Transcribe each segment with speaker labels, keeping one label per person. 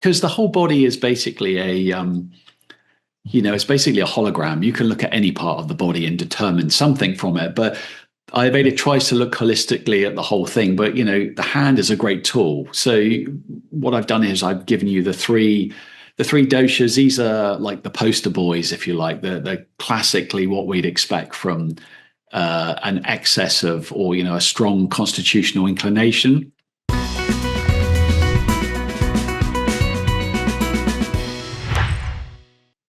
Speaker 1: because the whole body is basically it's basically a hologram. You can look at any part of the body and determine something from it, but Ayurveda tries to look holistically at the whole thing. But the hand is a great tool. So what I've done is I've given you the three doshas. These are like the poster boys, if you like. They're classically what we'd expect from an excess of, or a strong constitutional inclination.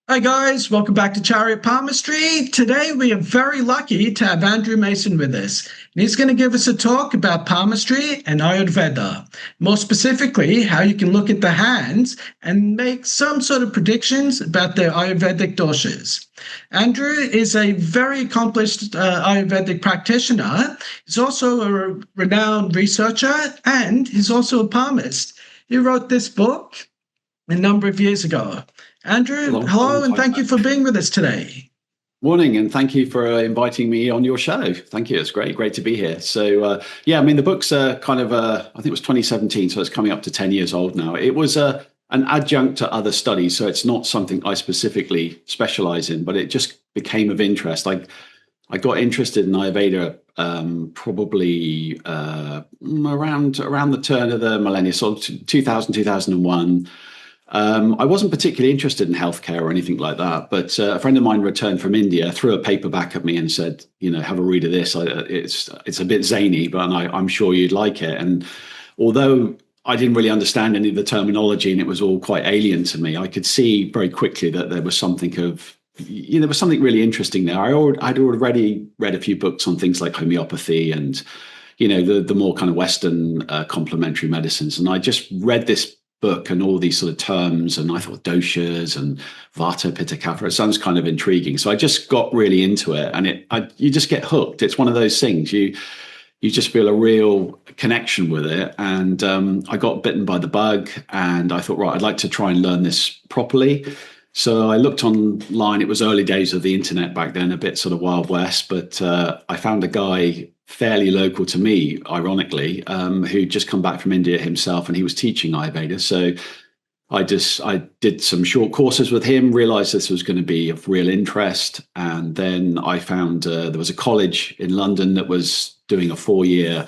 Speaker 2: Hi guys, welcome back to Chariot Palmistry. Today we are very lucky to have Andrew Mason with us. And he's going to give us a talk about palmistry and Ayurveda. More specifically, how you can look at the hands and make some sort of predictions about their Ayurvedic doshas. Andrew is a very accomplished Ayurvedic practitioner. He's also a renowned researcher, and he's also a palmist. He wrote this book a number of years ago. Andrew, hello, and thank you for being with us today.
Speaker 1: Morning, and thank you for inviting me on your show. Thank you. It's great to be here. So, the book's kind of, I think it was 2017, so it's coming up to 10 years old now. It was an adjunct to other studies, so it's not something I specifically specialize in, but it just became of interest. I got interested in Ayurveda probably around the turn of the millennium, so 2000, 2001. I wasn't particularly interested in healthcare or anything like that, but a friend of mine returned from India, threw a paper back at me and said, have a read of this. It's a bit zany, but I'm sure you'd like it. And although I didn't really understand any of the terminology and it was all quite alien to me, I could see very quickly that there was something really interesting there. I'd already read a few books on things like homeopathy and, the more kind of Western complementary medicines. And I just read this book and all these sort of terms, and I thought doshas and Vata, Pitta, Kapha, it sounds kind of intriguing. So I just got really into it, and you just get hooked. It's one of those things you just feel a real connection with it. And I got bitten by the bug, and I thought, right, I'd like to try and learn this properly. So I looked online. It was early days of the internet back then, a bit sort of Wild West, but I found a guy fairly local to me, ironically, who'd just come back from India himself, and he was teaching Ayurveda. So I did some short courses with him, realized this was going to be of real interest. And then I found there was a college in London that was doing a 4-year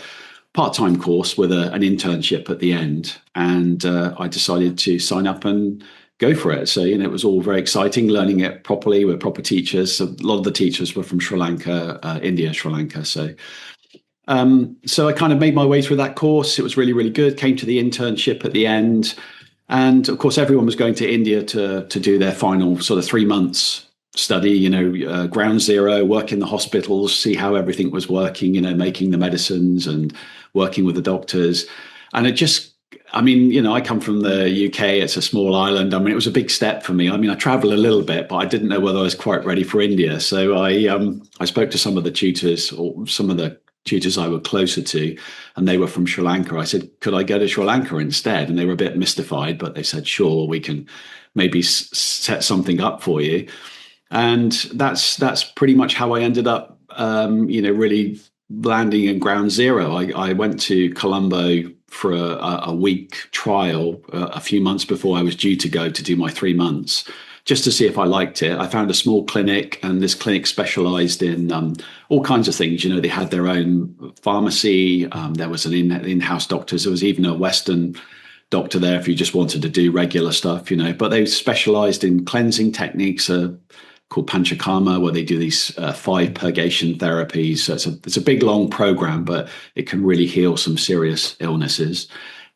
Speaker 1: part-time course with an internship at the end. And I decided to sign up and go for it. So, it was all very exciting, learning it properly with proper teachers. A lot of the teachers were from Sri Lanka, India, Sri Lanka. So I kind of made my way through that course. It was really, really good. Came to the internship at the end. And of course, everyone was going to India to do their final sort of 3 months study, ground zero, work in the hospitals, see how everything was working, making the medicines and working with the doctors. And it just, I come from the UK. It's a small island. It was a big step for me. I travel a little bit, but I didn't know whether I was quite ready for India. So I spoke to some of the tutors, or some of the tutors I were closer to, and they were from Sri Lanka. I said, could I go to Sri Lanka instead? And they were a bit mystified, but they said, sure, we can maybe set something up for you. And that's pretty much how I ended up, really landing in ground zero. I went to Colombo for a week trial a few months before I was due to go to do my 3 months, just to see if I liked it. I found a small clinic, and this clinic specialized in all kinds of things. They had their own pharmacy. There was an in-house doctors. There was even a Western doctor there if you just wanted to do regular stuff, but they specialized in cleansing techniques called panchakarma, where they do these 5 purgation therapies. So it's a big, long program, but it can really heal some serious illnesses.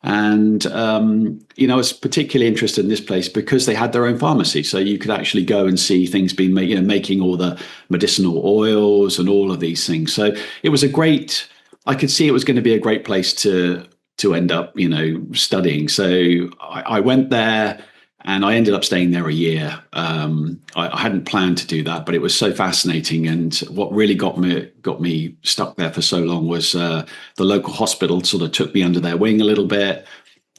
Speaker 1: And, I was particularly interested in this place because they had their own pharmacy. So you could actually go and see things being made, making all the medicinal oils and all of these things. So it was I could see it was going to be a great place to end up, studying. So I went there. And I ended up staying there a year. I hadn't planned to do that, but it was so fascinating. And what really got me stuck there for so long was the local hospital sort of took me under their wing a little bit.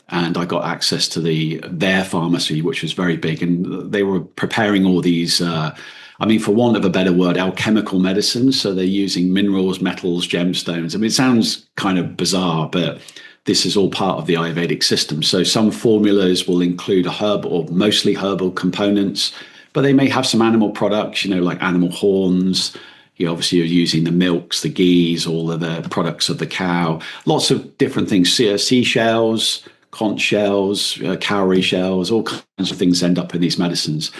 Speaker 1: And I got access to their pharmacy, which was very big. And they were preparing all these, for want of a better word, alchemical medicines. So they're using minerals, metals, gemstones. It sounds kind of bizarre, but this is all part of the Ayurvedic system. So some formulas will include a herb or mostly herbal components, but they may have some animal products, like animal horns. Obviously, you're using the milks, the ghees, all of the products of the cow, lots of different things, seashells, conch shells, cowrie shells, all kinds of things end up in these medicines.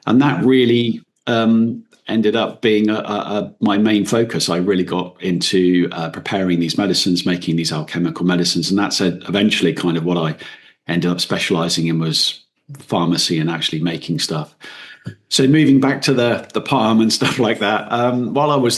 Speaker 1: And that really ended up being my main focus. I really got into preparing these medicines, making these alchemical medicines. And that's eventually kind of what I ended up specializing in, was pharmacy and actually making stuff. So moving back to the palm and stuff like that, while I was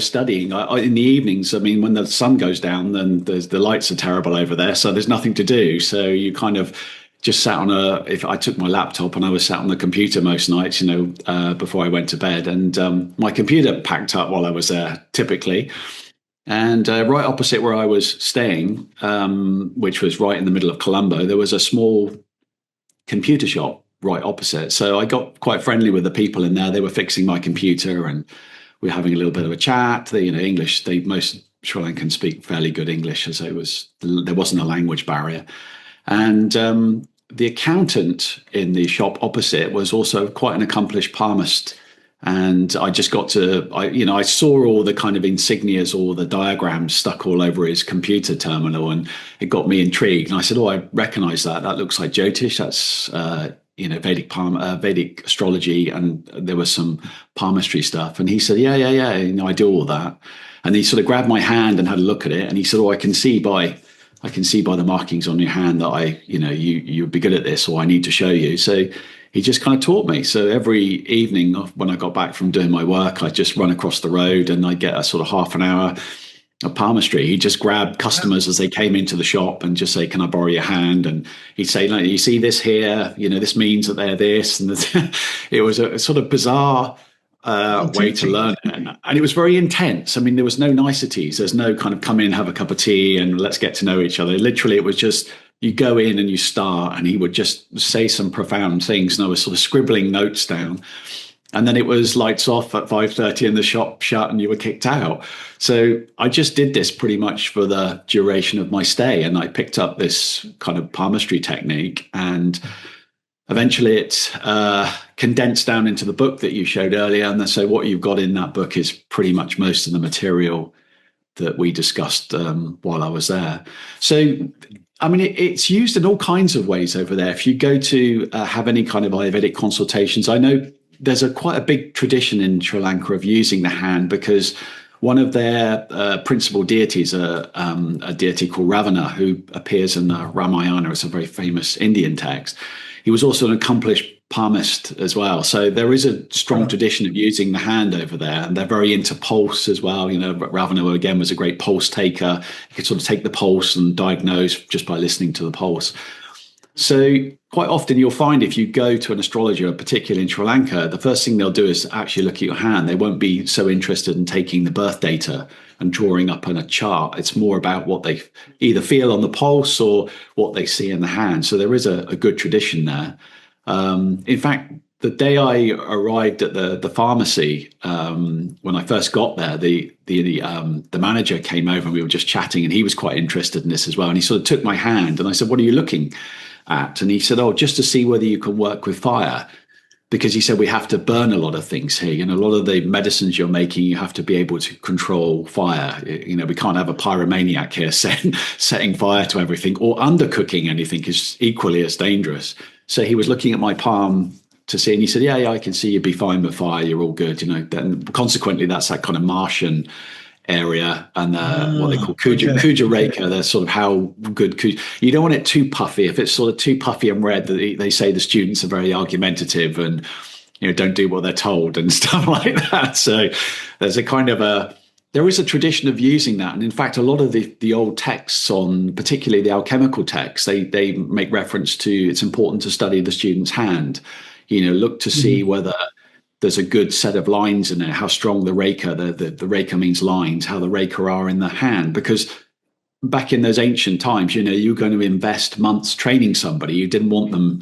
Speaker 1: studying, in the evenings, when the sun goes down, then the lights are terrible over there, so there's nothing to do. So you kind of just sat if I took my laptop and I was sat on the computer most nights, before I went to bed, and my computer packed up while I was there, typically. And right opposite where I was staying, which was right in the middle of Colombo, there was a small computer shop right opposite. So I got quite friendly with the people in there. They were fixing my computer and we were having a little bit of a chat. English, most Sri Lankans speak fairly good English, as there wasn't a language barrier. And the accountant in the shop opposite was also quite an accomplished palmist. And I just got I saw all the kind of insignias, all the diagrams stuck all over his computer terminal, and it got me intrigued. And I said, "Oh, I recognize that. That looks like Jyotish. That's Vedic astrology." And there was some palmistry stuff. And he said, "Yeah. I do all that." And he sort of grabbed my hand and had a look at it. And he said, "Oh, I can see by the markings on your hand that you would be good at this, or I need to show you." So he just kind of taught me. So every evening when I got back from doing my work, I'd just run across the road and I'd get a sort of half an hour of palmistry. He'd just grab customers as they came into the shop and just say, "Can I borrow your hand?" And he'd say, "No, you see this here, this means that they're this." And it was a sort of bizarre way to learn it. And it was very intense. There was no niceties. There's no kind of come in, have a cup of tea and let's get to know each other. Literally, it was just, you go in and you start, and he would just say some profound things. And I was sort of scribbling notes down. And then it was lights off at 5:30 and the shop shut and you were kicked out. So I just did this pretty much for the duration of my stay. And I picked up this kind of palmistry technique, and eventually it condensed down into the book that you showed earlier. And so what you've got in that book is pretty much most of the material that we discussed while I was there. So, it's used in all kinds of ways over there. If you go to have any kind of Ayurvedic consultations, I know there's quite a big tradition in Sri Lanka of using the hand, because one of their principal deities, a deity called Ravana, who appears in the Ramayana. It's a very famous Indian text. He was also an accomplished palmist as well. So there is a strong tradition of using the hand over there, and they're very into pulse as well. Ravana, again, was a great pulse taker. He could sort of take the pulse and diagnose just by listening to the pulse. So quite often you'll find if you go to an astrologer, particularly in Sri Lanka, the first thing they'll do is actually look at your hand. They won't be so interested in taking the birth data and drawing up on a chart. It's more about what they either feel on the pulse or what they see in the hand. So there is a good tradition there. In fact, the day I arrived at the pharmacy, when I first got there, the manager came over and we were just chatting, and he was quite interested in this as well. And he sort of took my hand and I said, "What are you looking at?" And he said, "Oh, just to see whether you can work with fire." Because he said, we have to burn a lot of things here. A lot of the medicines you're making, you have to be able to control fire. We can't have a pyromaniac here setting fire to everything, or undercooking anything is equally as dangerous. So he was looking at my palm to see, and he said, yeah, I can see you'd be fine with fire. You're all good. Then consequently, that's that kind of Martian area, and what they call Kuja Rekha. They're sort of how good Kuja. You don't want it too puffy. If it's sort of too puffy and red, they say the students are very argumentative and don't do what they're told and stuff like that. So there's there is a tradition of using that, and in fact, a lot of the old texts on, particularly the alchemical texts, they make reference to it's important to study the student's hand. Look to see whether there's a good set of lines in there, how strong the rekha, the rekha means lines, how the rekha are in the hand. Because back in those ancient times, you're going to invest months training somebody. You didn't want them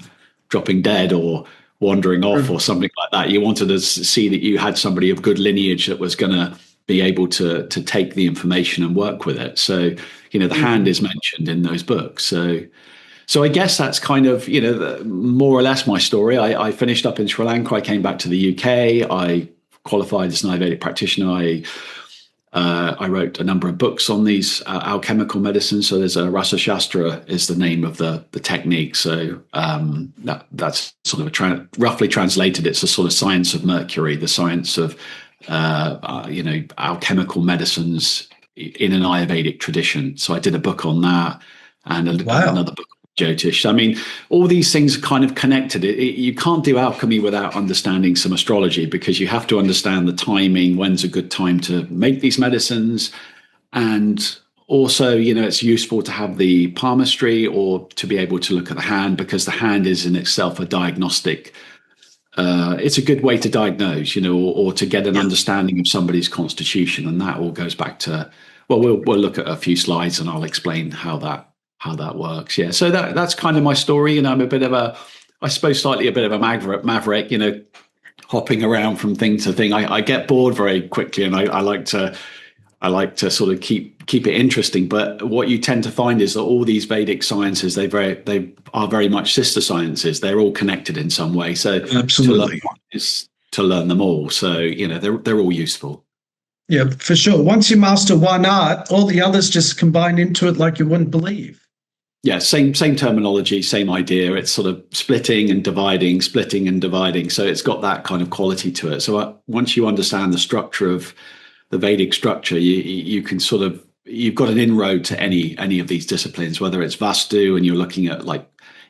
Speaker 1: dropping dead or wandering off or something like that. You wanted to see that you had somebody of good lineage that was going to be able to take the information and work with it. So, the hand is mentioned in those books. So I guess that's kind of, more or less my story. I finished up in Sri Lanka. I came back to the UK. I qualified as an Ayurvedic practitioner. I wrote a number of books on these alchemical medicines. So there's a Rasa Shastra is the name of the technique. So that's sort of roughly translated. It's a sort of science of Mercury, the science of alchemical medicines in an Ayurvedic tradition. So I did a book on that and another book on Jyotish. I mean, all these things are kind of connected. You can't do alchemy without understanding some astrology, because you have to understand the timing, when's a good time to make these medicines. And also, it's useful to have the palmistry or to be able to look at the hand, because the hand is in itself a diagnostic. It's a good way to diagnose, or to get an understanding of somebody's constitution. And that all goes back to, well, we'll look at a few slides and I'll explain how that works. Yeah. So that's kind of my story. I'm a bit of I suppose slightly a bit of a maverick, hopping around from thing to thing. I get bored very quickly, and I like to sort of keep it interesting. But what you tend to find is that all these Vedic sciences, they are very much sister sciences. They're all connected in some way. So
Speaker 2: absolutely,
Speaker 1: to learn them all. So they're all useful.
Speaker 2: Yeah, for sure. Once you master one art, all the others just combine into it like you wouldn't believe.
Speaker 1: Yeah, same terminology, same idea. It's sort of splitting and dividing. So it's got that kind of quality to it. So once you understand the structure of the Vedic structure, you can sort of, you've got an inroad to any of these disciplines, whether it's Vastu and you're looking at like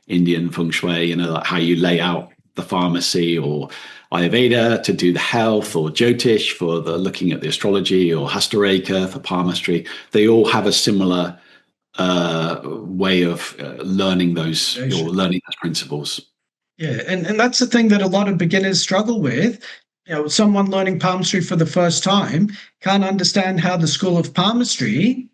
Speaker 1: Indian feng shui, like how you lay out the pharmacy, or Ayurveda to do the health, or Jyotish for the looking at the astrology, or Hastareka for palmistry. They all have a similar way of learning those principles.
Speaker 2: Yeah, and that's the thing that a lot of beginners struggle with. Someone learning palmistry for the first time can't understand how the school of palmistry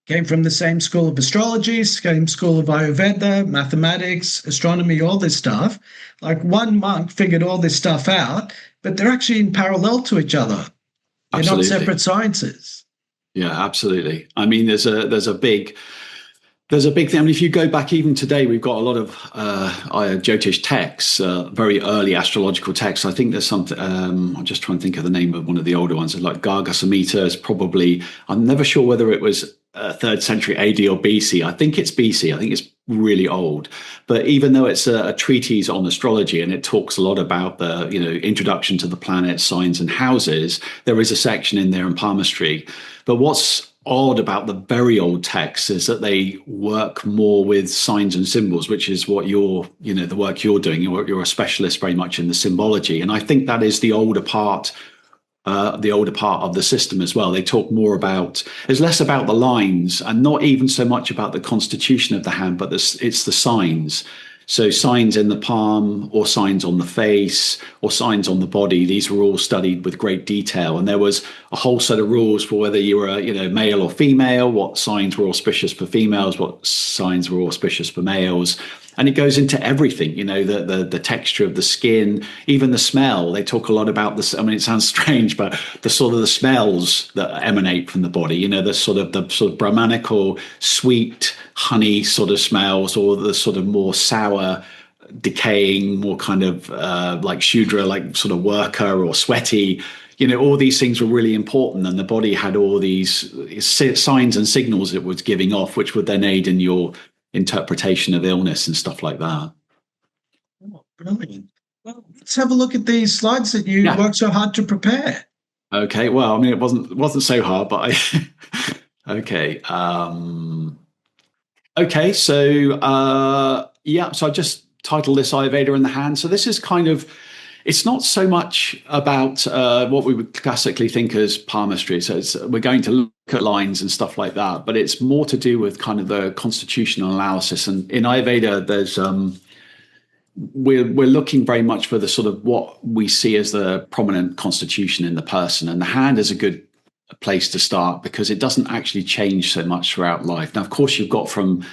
Speaker 2: came from the same school of astrology, same school of Ayurveda, mathematics, astronomy, all this stuff. Like one monk figured all this stuff out, but they're actually in parallel to each other. They're
Speaker 1: Absolutely.
Speaker 2: not separate sciences.
Speaker 1: Yeah, absolutely. I mean, there's a big thing. I mean, if you go back even today, we've got a lot of Jyotish texts, very early astrological texts. I think there's something, I'm just trying to think of the name of one of the older ones, like Garga Samhita is probably, I'm never sure whether it was 3rd century AD or BC. I think it's BC. I think it's really old. But even though it's a treatise on astrology and it talks a lot about the, introduction to the planets, signs and houses, there is a section in there in palmistry. But what's odd about the very old texts is that they work more with signs and symbols, which is what the work you're doing. You're a specialist very much in the symbology. And I think that is the older part of the system as well. They talk more about, it's less about the lines and not even so much about the constitution of the hand, but it's the signs. So signs in the palm, or signs on the face, or signs on the body, these were all studied with great detail. And there was a whole set of rules for whether you were, male or female, what signs were auspicious for females, what signs were auspicious for males. And it goes into everything, the texture of the skin, even the smell. They talk a lot about this. I mean, it sounds strange, but the sort of the smells that emanate from the body, the sort of Brahmanical, sweet, honey sort of smells, or the sort of more sour, decaying, more kind of like Shudra, like sort of worker or sweaty. All these things were really important, and the body had all these signs and signals it was giving off, which would then aid in your interpretation of illness and stuff like that.
Speaker 2: Oh, brilliant. Well, let's have a look at these slides that you worked so hard to prepare.
Speaker 1: Okay. Well, I mean, it wasn't so hard, but okay. Okay. So, so I just titled this Ayurveda in the Hand. So this is kind of, it's not so much about what we would classically think as palmistry. So we're going to look at lines and stuff like that, but it's more to do with kind of the constitutional analysis. And in Ayurveda, there's we're looking very much for the sort of what we see as the prominent constitution in the person. And the hand is a good place to start because it doesn't actually change so much throughout life. Now, of course, you've got from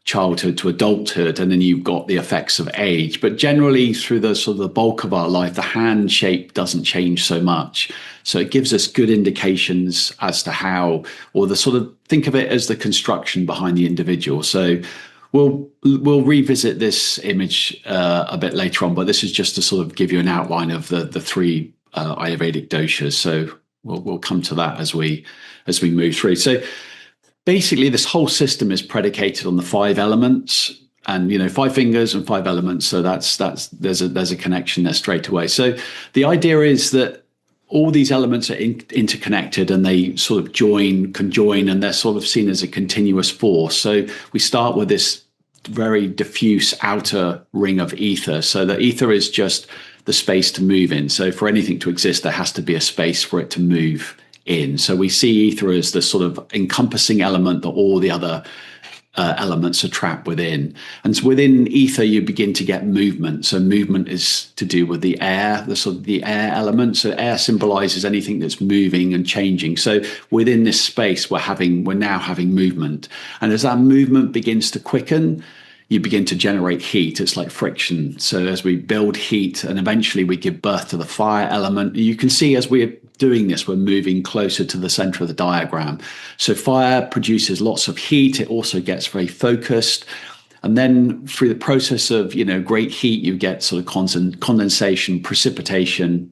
Speaker 1: childhood to adulthood, and then you've got the effects of age. But generally, through the sort of the bulk of our life, the hand shape doesn't change so much. So it gives us good indications as to how, or the sort of, think of it as the construction behind the individual. So we'll revisit this image a bit later on, but this is just to sort of give you an outline of the three Ayurvedic doshas. So we'll come to that as we move through. So basically, this whole system is predicated on the 5 elements, and 5 fingers and 5 elements. So there's a connection there straight away. So the idea is that all these elements are interconnected, and they sort of conjoin, and they're sort of seen as a continuous force. So we start with this very diffuse outer ring of ether. So the ether is just the space to move in. So for anything to exist, there has to be a space for it to move in. So we see ether as the sort of encompassing element that all the other elements are trapped within. And so within ether, you begin to get movement. So movement is to do with the air, the air element. So air symbolizes anything that's moving and changing. So within this space, we're now having movement. And as that movement begins to quicken, you begin to generate heat. It's like friction. So as we build heat, and eventually we give birth to the fire element, you can see as we're doing this, we're moving closer to the center of the diagram. So fire produces lots of heat. It also gets very focused. And then through the process of, great heat, you get sort of condensation, precipitation.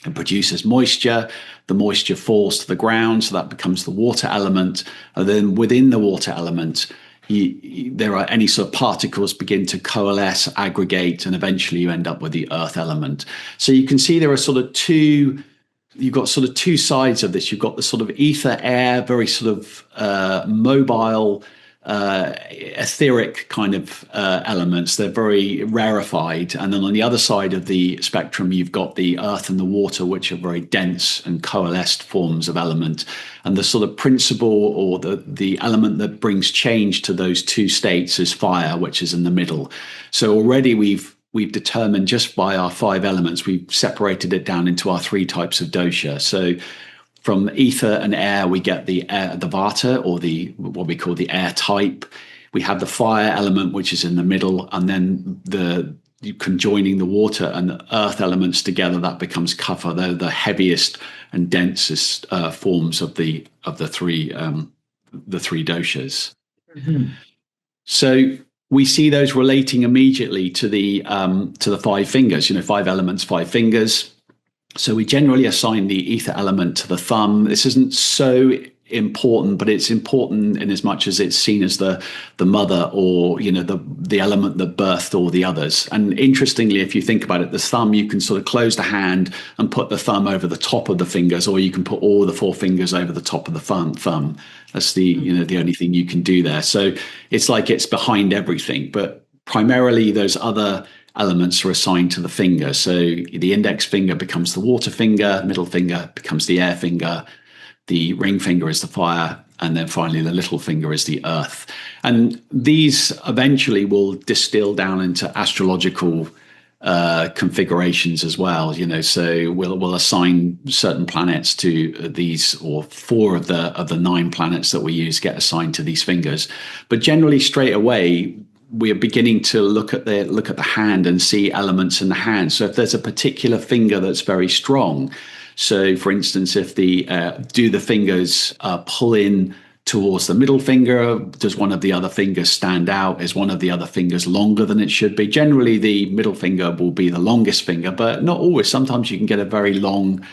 Speaker 1: It produces moisture. The moisture falls to the ground. So that becomes the water element. And then within the water element, there are any sort of particles begin to coalesce, aggregate, and eventually you end up with the earth element. So you can see there are you've got sort of two sides of this. You've got the sort of ether, air, very sort of mobile, etheric kind of elements. They're very rarefied. And then on the other side of the spectrum, you've got the earth and the water, which are very dense and coalesced forms of element. And the sort of principle, or the element that brings change to those two states, is fire, which is in the middle. So already we've determined, just by our 5 elements, we've separated it down into our 3 types of dosha. So from ether and air, we get the Vata, or what we call the air type. We have the fire element, which is in the middle, and then conjoining the water and the earth elements together, that becomes Kapha. They're the heaviest and densest forms of the 3 doshas. Mm-hmm. So we see those relating immediately to the 5 fingers. 5 elements, 5 fingers. So we generally assign the ether element to the thumb. This isn't so important, but it's important in as much as it's seen as the mother, or the element that birthed all the others. And interestingly, if you think about it, the thumb, you can sort of close the hand and put the thumb over the top of the fingers, or you can put all the 4 fingers over the top of the thumb. That's the only thing you can do there. So it's like it's behind everything, but primarily those other elements are assigned to the finger. So the index finger becomes the water finger, middle finger becomes the air finger, the ring finger is the fire, and then finally the little finger is the earth. And these eventually will distill down into astrological configurations as well. So we'll assign certain planets to these, or 4 of the 9 planets that we use get assigned to these fingers. But generally, straight away, we are beginning to look at the hand and see elements in the hand. So if there's a particular finger that's very strong, so for instance, if do the fingers pull in towards the middle finger, does one of the other fingers stand out? Is one of the other fingers longer than it should be? Generally, the middle finger will be the longest finger, but not always. Sometimes you can get a very long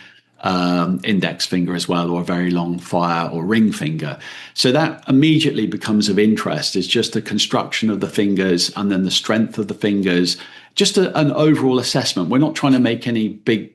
Speaker 1: index finger as well, or a very long fire or ring finger. So that immediately becomes of interest. It's just the construction of the fingers, and then the strength of the fingers, just an overall assessment. We're not trying to make any big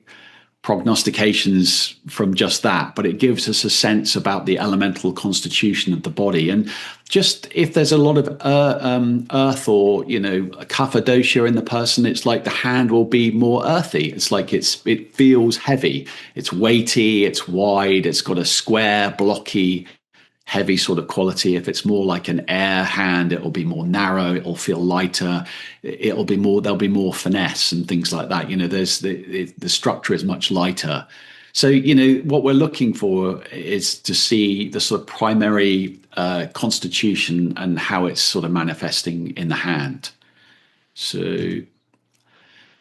Speaker 1: prognostications from just that, but it gives us a sense about the elemental constitution of the body. And just if there's a lot of earth, or a Kapha dosha in the person, it's like the hand will be more earthy. It's like it feels heavy, it's weighty, it's wide, it's got a square, blocky, heavy sort of quality. If it's more like an air hand, it will be more narrow, it'll feel lighter, there'll be more finesse and things like that. There's the structure is much lighter. So what we're looking for is to see the sort of primary constitution and how it's sort of manifesting in the hand. So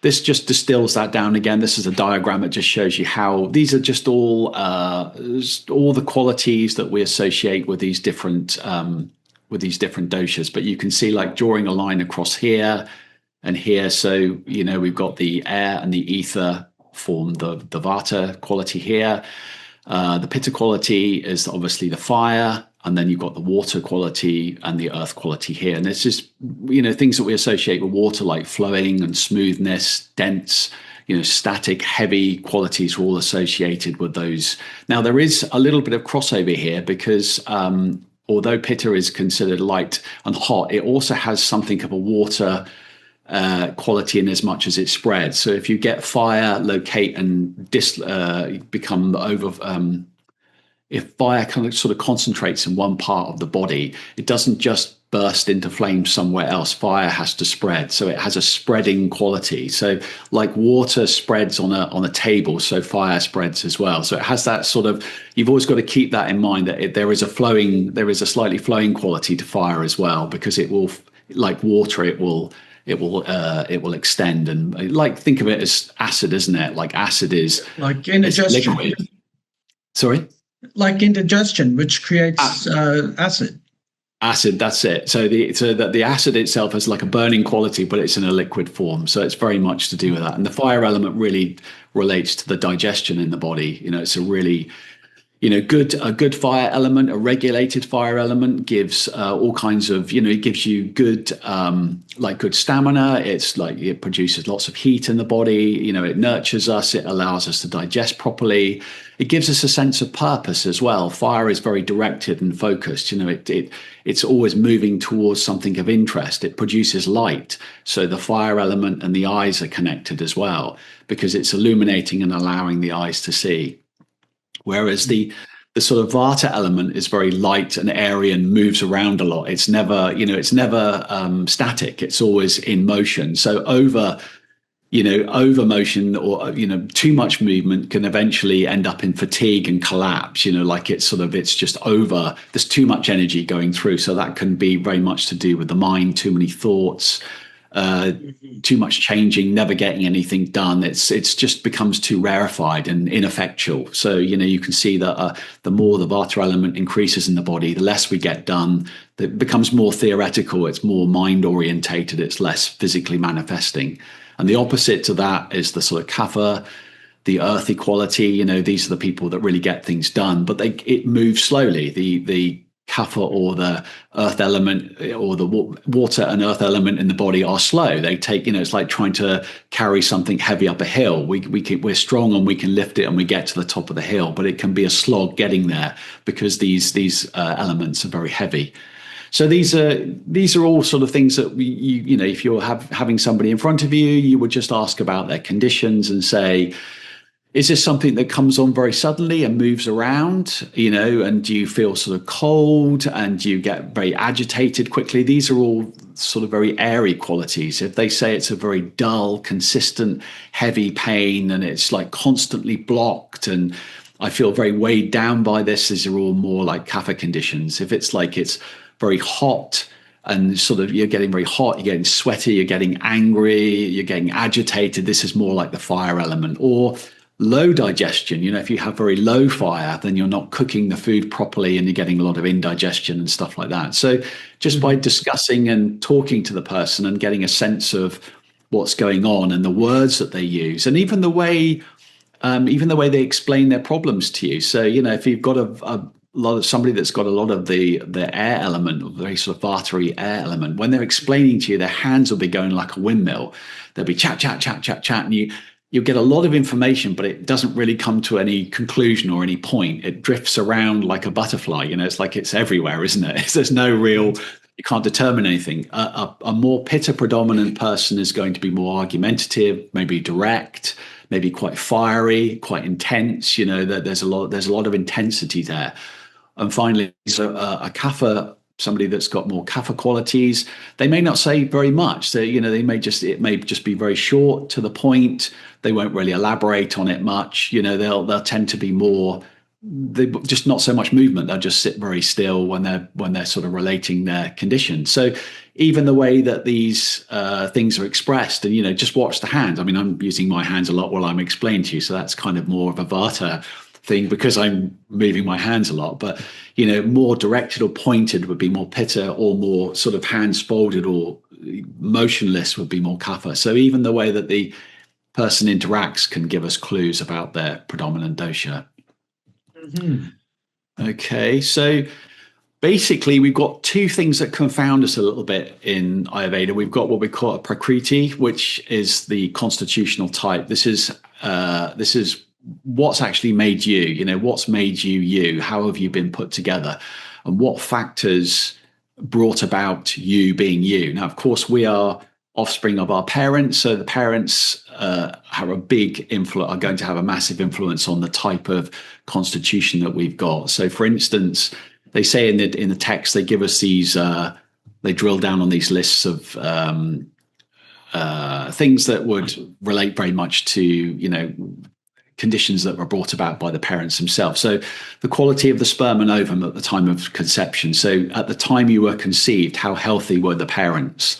Speaker 1: this just distills that down again. This is a diagram that just shows you how these are just all the qualities that we associate with these different doshas. But you can see, like, drawing a line across here and here. So, we've got the air and the ether form the Vata quality here. The Pitta quality is obviously the fire. And then you've got the water quality and the earth quality here. And it's just, things that we associate with water, like flowing and smoothness, dense, static, heavy qualities are all associated with those. Now, there is a little bit of crossover here because although Pitta is considered light and hot, it also has something of a water quality in as much as it spreads. So if you get fire locate and become over... if fire kind of sort of concentrates in one part of the body, it doesn't just burst into flames somewhere else. Fire has to spread. So it has a spreading quality. So like water spreads on a table, so fire spreads as well. So it has that sort of, you've always got to keep that in mind, that there is a slightly flowing quality to fire as well, because it will, like water, it will extend, and like, think of it as acid, isn't it? Like acid is
Speaker 2: like indigestion.
Speaker 1: Liquid. Sorry?
Speaker 2: Like indigestion, which creates acid.
Speaker 1: Acid, that's it. So the acid itself has like a burning quality, but it's in a liquid form. So it's very much to do with that. And the fire element really relates to the digestion in the body. It's a really, a good fire element, a regulated fire element gives all kinds of, it gives you good, good stamina. It's like it produces lots of heat in the body. It nurtures us. It allows us to digest properly. It gives us a sense of purpose as well. Fire is very directed and focused. It's always moving towards something of interest. It produces light. So the fire element and the eyes are connected as well, because it's illuminating and allowing the eyes to see. Whereas the sort of Vata element is very light and airy and moves around a lot. It's never static. It's always in motion. So over motion or, too much movement can eventually end up in fatigue and collapse, it's just over, there's too much energy going through. So that can be very much to do with the mind, too many thoughts, too much changing, never getting anything done. It's just becomes too rarefied and ineffectual. So, you can see that the more the Vata element increases in the body, the less we get done. It becomes more theoretical. It's more mind orientated. It's less physically manifesting. And the opposite to that is the sort of Kapha, the earthy quality. These are the people that really get things done, but it moves slowly. The Kapha, or the earth element, or the water and earth element in the body are slow. They take, it's like trying to carry something heavy up a hill. We're strong and we can lift it and we get to the top of the hill, but it can be a slog getting there because these elements are very heavy. So these are all sort of things that if you're having somebody in front of you, you would just ask about their conditions and say, is this something that comes on very suddenly and moves around, and do you feel sort of cold and do you get very agitated quickly? These are all sort of very airy qualities. If they say it's a very dull, consistent, heavy pain and it's like constantly blocked and I feel very weighed down by this, these are all more like Kapha conditions. If it's like it's very hot and sort of you're getting very hot, you're getting sweaty, you're getting angry, you're getting agitated, this is more like the fire element. Or low digestion, if you have very low fire, then you're not cooking the food properly and you're getting a lot of indigestion and stuff like that. So just by discussing and talking to the person and getting a sense of what's going on and the words that they use, and even the way they explain their problems to you. So, if you've got a lot of somebody that's got a lot of the air element, or very sort of Vata air element, when they're explaining to you, their hands will be going like a windmill. They'll be chat, and you get a lot of information, but it doesn't really come to any conclusion or any point. It drifts around like a butterfly. It's like it's everywhere, isn't it? There's no real, you can't determine anything. A more Pitta predominant person is going to be more argumentative, maybe direct, maybe quite fiery, quite intense. There's a lot of intensity there. And finally, so a Kapha, somebody that's got more Kapha qualities, they may not say very much. So, it may just be very short to the point. They won't really elaborate on it much. They'll tend to be more they just not so much movement. They'll just sit very still when they're sort of relating their condition. So even the way that these things are expressed, and just watch the hands. I mean, I'm using my hands a lot while I'm explaining to you, so that's kind of more of a Vata thing because I'm moving my hands a lot. But more directed or pointed would be more Pitta, or more sort of hands folded or motionless would be more Kapha. So even the way that the person interacts can give us clues about their predominant dosha.
Speaker 2: Mm-hmm.
Speaker 1: Okay, so basically we've got two things that confound us a little bit in Ayurveda. We've got what we call a Prakriti, which is the constitutional type. This is what's actually made you. What's made you you? How have you been put together, and what factors brought about you being you? Now, of course, we are offspring of our parents, so the parents have a big influence, are going to have a massive influence on the type of constitution that we've got. So, for instance, they say in the text, they give us these, they drill down on these lists of things that would relate very much to conditions that were brought about by the parents themselves. So the quality of the sperm and ovum at the time of conception. So at the time you were conceived, how healthy were the parents?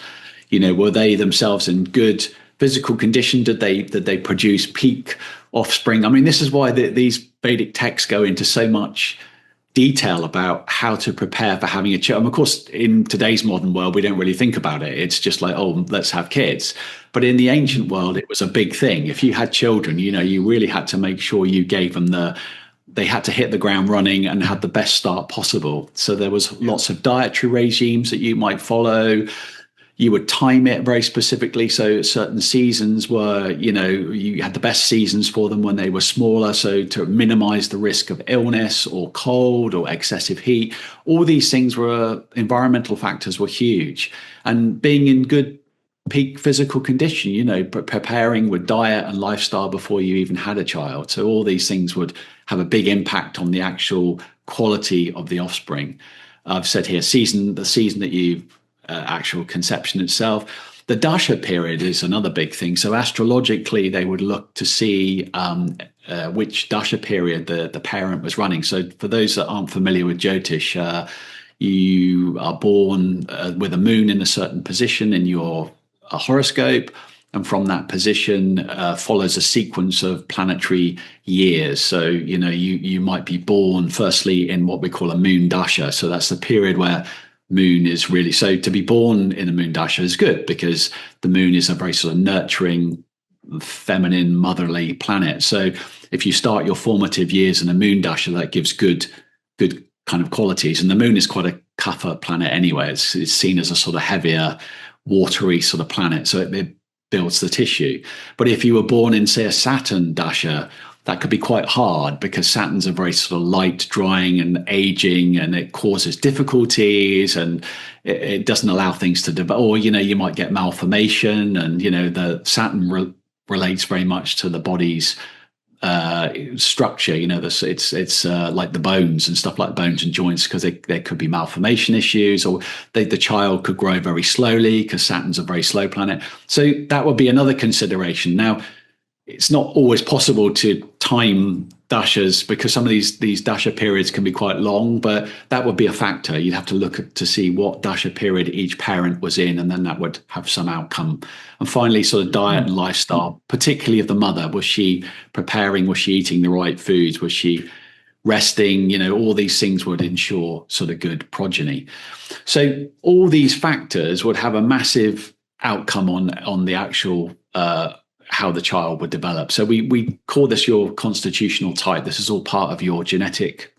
Speaker 1: Were they themselves in good physical condition? Did they produce peak offspring? I mean, this is why these Vedic texts go into so much detail about how to prepare for having a child. And of course, in today's modern world, we don't really think about it. It's just like, oh, let's have kids. But in the ancient world, it was a big thing. If you had children, you really had to make sure you gave them they had to hit the ground running and had the best start possible. So there was lots of dietary regimes that you might follow. You would time it very specifically. So certain seasons were, you had the best seasons for them when they were smaller. So to minimize the risk of illness or cold or excessive heat, all these things environmental factors were huge. And being in good peak physical condition, preparing with diet and lifestyle before you even had a child. So all these things would have a big impact on the actual quality of the offspring. I've said here, the season that you actual conception itself. The Dasha period is another big thing. So astrologically, they would look to see which Dasha period the parent was running. So for those that aren't familiar with Jyotish, you are born with a moon in a certain position in your horoscope. And from that position follows a sequence of planetary years. So, you might be born firstly in what we call a moon dasha. So that's the period where moon is really, so to be born in a moon dasha is good because the moon is a very sort of nurturing, feminine, motherly planet. So if you start your formative years in a moon dasha, that gives good kind of qualities. And the moon is quite a Kapha planet anyway. It's seen as a sort of heavier, watery sort of planet. So it builds the tissue. But if you were born in, say, a Saturn dasha, that could be quite hard because Saturn's a very sort of light, drying and aging, and it causes difficulties and it doesn't allow things to develop. Or, you might get malformation, and, the Saturn relates very much to the body's structure. It's like the bones and stuff, like bones and joints, because there could be malformation issues, or the child could grow very slowly because Saturn's a very slow planet. So that would be another consideration. Now, it's not always possible to time dashas because some of these dasha periods can be quite long, but that would be a factor. You'd have to look to see what dasha period each parent was in, and then that would have some outcome. And finally, sort of diet and lifestyle, particularly of the mother. Was she preparing? Was she eating the right foods? Was she resting? All these things would ensure sort of good progeny. So all these factors would have a massive outcome on the actual how the child would develop. So we call this your constitutional type. This is all part of your genetic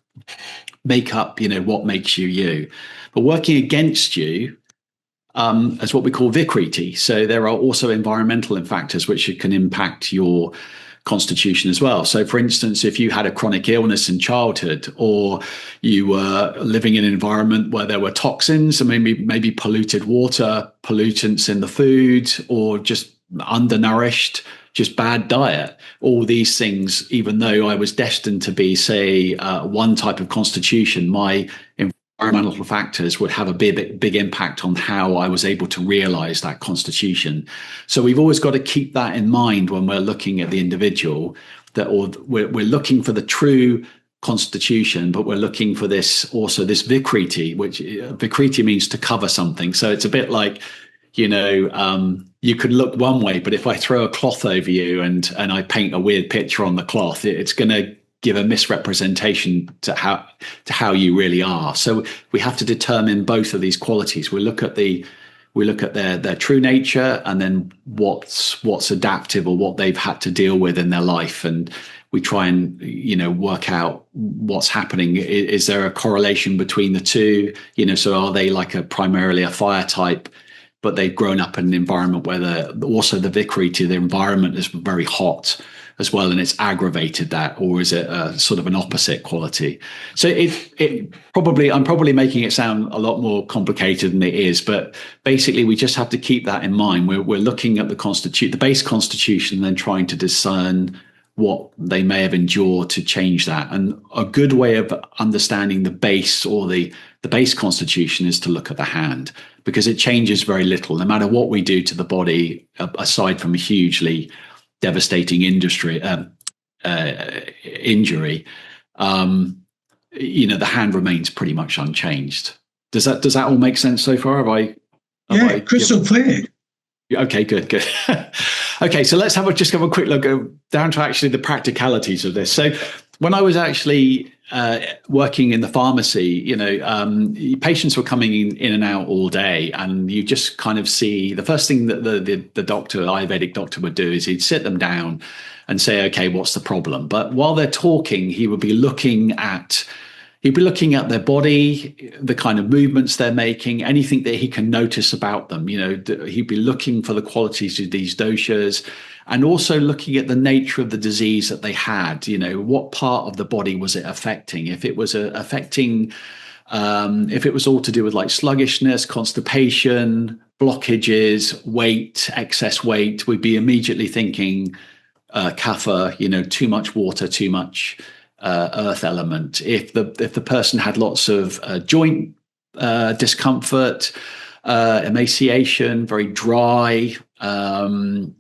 Speaker 1: makeup, what makes you you. But working against you as what we call Vikriti. So there are also environmental factors which can impact your constitution as well. So for instance, if you had a chronic illness in childhood, or you were living in an environment where there were toxins, and maybe polluted water, pollutants in the food, or just undernourished, just bad diet, all these things, even though I was destined to be, say, one type of constitution, my environmental factors would have a big impact on how I was able to realize that constitution. So we've always got to keep that in mind when we're looking at the individual, that we're looking for the true constitution, but we're looking for this Vikriti, which Vikriti means to cover something. So it's a bit like, you could look one way, but if I throw a cloth over you and I paint a weird picture on the cloth, it's going to give a misrepresentation to how you really are. So we have to determine both of these qualities. We look at their true nature, and then what's adaptive, or what they've had to deal with in their life, and we try and work out what's happening. Is there a correlation between the two? So are they like primarily a fire type, but they've grown up in an environment where the Vikriti, the environment is very hot as well, and it's aggravated that, or is it a sort of an opposite quality? So I'm probably making it sound a lot more complicated than it is, but basically we just have to keep that in mind. We're looking at the base constitution, and then trying to discern what they may have endured to change that. And a good way of understanding the base, or the base constitution, is to look at the hand, because it changes very little, no matter what we do to the body, aside from a hugely devastating injury. The hand remains pretty much unchanged. Does that all make sense so far?
Speaker 2: Crystal clear.
Speaker 1: Okay, good. Okay, so let's have a quick look down to actually the practicalities of this. So when I was actually working in the pharmacy, patients were coming in and out all day, and you just kind of see the first thing that the doctor, Ayurvedic doctor, would do is he'd sit them down and say, okay, what's the problem? But while they're talking, he would be looking at their body, the kind of movements they're making, anything that he can notice about them. He'd be looking for the qualities of these doshas, and also looking at the nature of the disease that they had. What part of the body was it affecting? If it was if it was all to do with like sluggishness, constipation, blockages, weight, excess weight, we'd be immediately thinking Kapha, too much water, too much earth element. If the person had lots of joint discomfort, emaciation, very dry, unable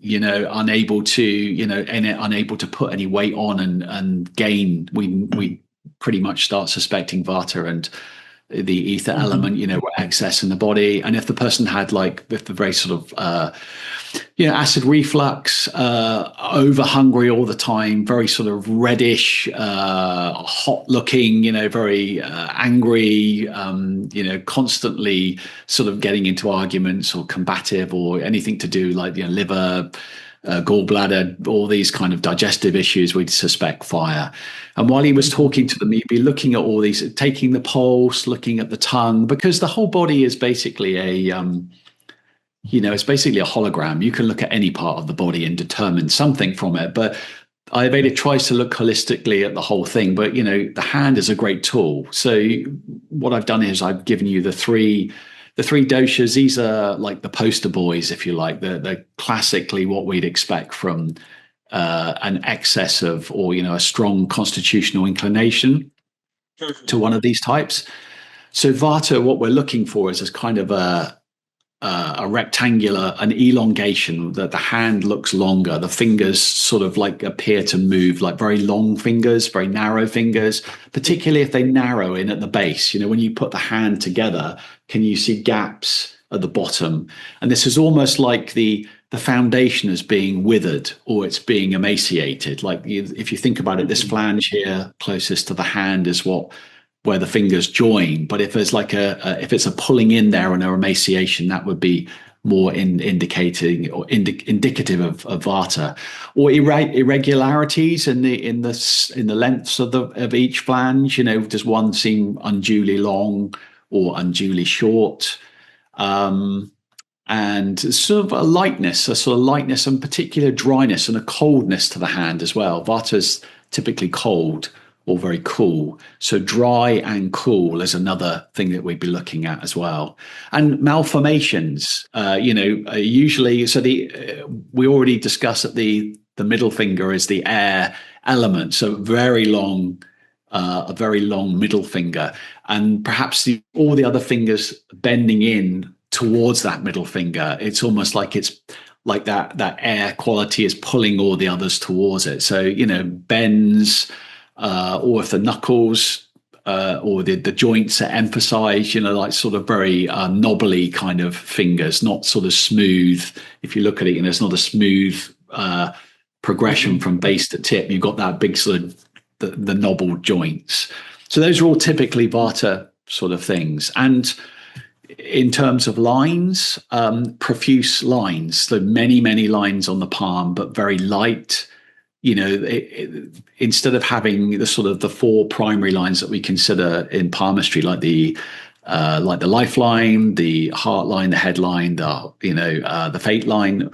Speaker 1: to put any weight on and gain, we pretty much start suspecting Vata and the ether element, excess in the body. And if the person had the very sort of acid reflux, over hungry all the time, very sort of reddish, hot looking, very angry, constantly sort of getting into arguments, or combative, or anything to do like liver, gallbladder, all these kind of digestive issues, we'd suspect fire. And while he was talking to them, he'd be looking at all these, taking the pulse, looking at the tongue, because the whole body is basically it's basically a hologram. You can look at any part of the body and determine something from it. But Ayurveda tries to look holistically at the whole thing. But, the hand is a great tool. So what I've done is I've given you the three doshas. These are like the poster boys, if you like. They're classically what we'd expect from an excess of, or, a strong constitutional inclination to one of these types. So Vata, what we're looking for is kind of a rectangular, an elongation, that the hand looks longer. The fingers sort of like appear to move, like very long fingers, very narrow fingers, particularly if they narrow in at the base. When you put the hand together, can you see gaps at the bottom? And this is almost like the foundation is being withered, or it's being emaciated. Like if you think about it, this flange here closest to the hand is where the fingers join. But if there's if it's a pulling in there and a emaciation, that would be more indicating or indicative of Vata. Or irregularities in the lengths of each flange. Does one seem unduly long or unduly short? And sort of a lightness and particular dryness and a coldness to the hand as well. Vata's typically cold or very cool. So dry and cool is another thing that we'd be looking at as well. And malformations, usually, so we already discussed that the middle finger is the air element. So a very long middle finger, and perhaps all the other fingers bending in towards that middle finger. It's almost like it's like that air quality is pulling all the others towards it. So, bends, or if the knuckles or the joints are emphasized, like sort of very knobbly kind of fingers, not sort of smooth. If you look at it, it's not a smooth progression from base to tip. You've got that big sort of the knobbled joints. So those are all typically Vata sort of things. And in terms of lines, profuse lines, so many lines on the palm, but very light. Instead of having the sort of the four primary lines that we consider in palmistry, like the lifeline, the heart line, the head line, the fate line,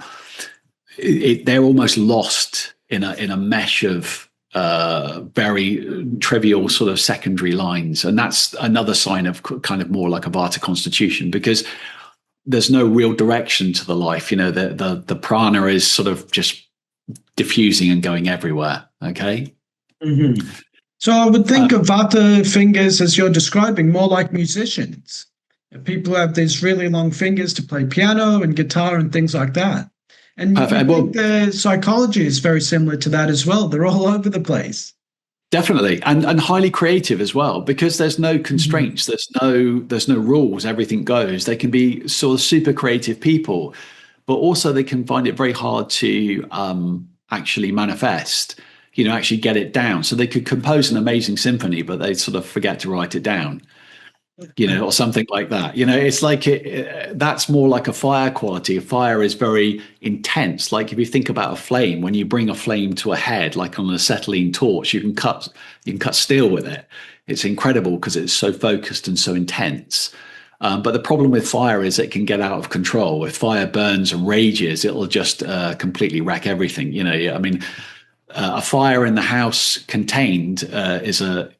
Speaker 1: they're almost lost in a mesh of very trivial sort of secondary lines, and that's another sign of kind of more like a Vata constitution, because there's no real direction to the life. The prana is sort of just diffusing and going everywhere. Okay.
Speaker 2: Mm-hmm. So I would think of Vata fingers, as you're describing, more like musicians. People have these really long fingers to play piano and guitar and things like that. And I think the psychology is very similar to that as well. They're all over the place.
Speaker 1: Definitely, and highly creative as well, because there's no constraints. There's no rules. Everything goes. They can be sort of super creative people, but also they can find it very hard to actually manifest, actually get it down. So they could compose an amazing symphony, but they sort of forget to write it down, or something like that. It's like that's more like a fire quality. Fire is very intense. Like if you think about a flame, when you bring a flame to a head, like on an acetylene torch, you can cut steel with it. It's incredible because it's so focused and so intense. But the problem with fire is it can get out of control. If fire burns and rages, it'll just completely wreck everything. A fire in the house contained is an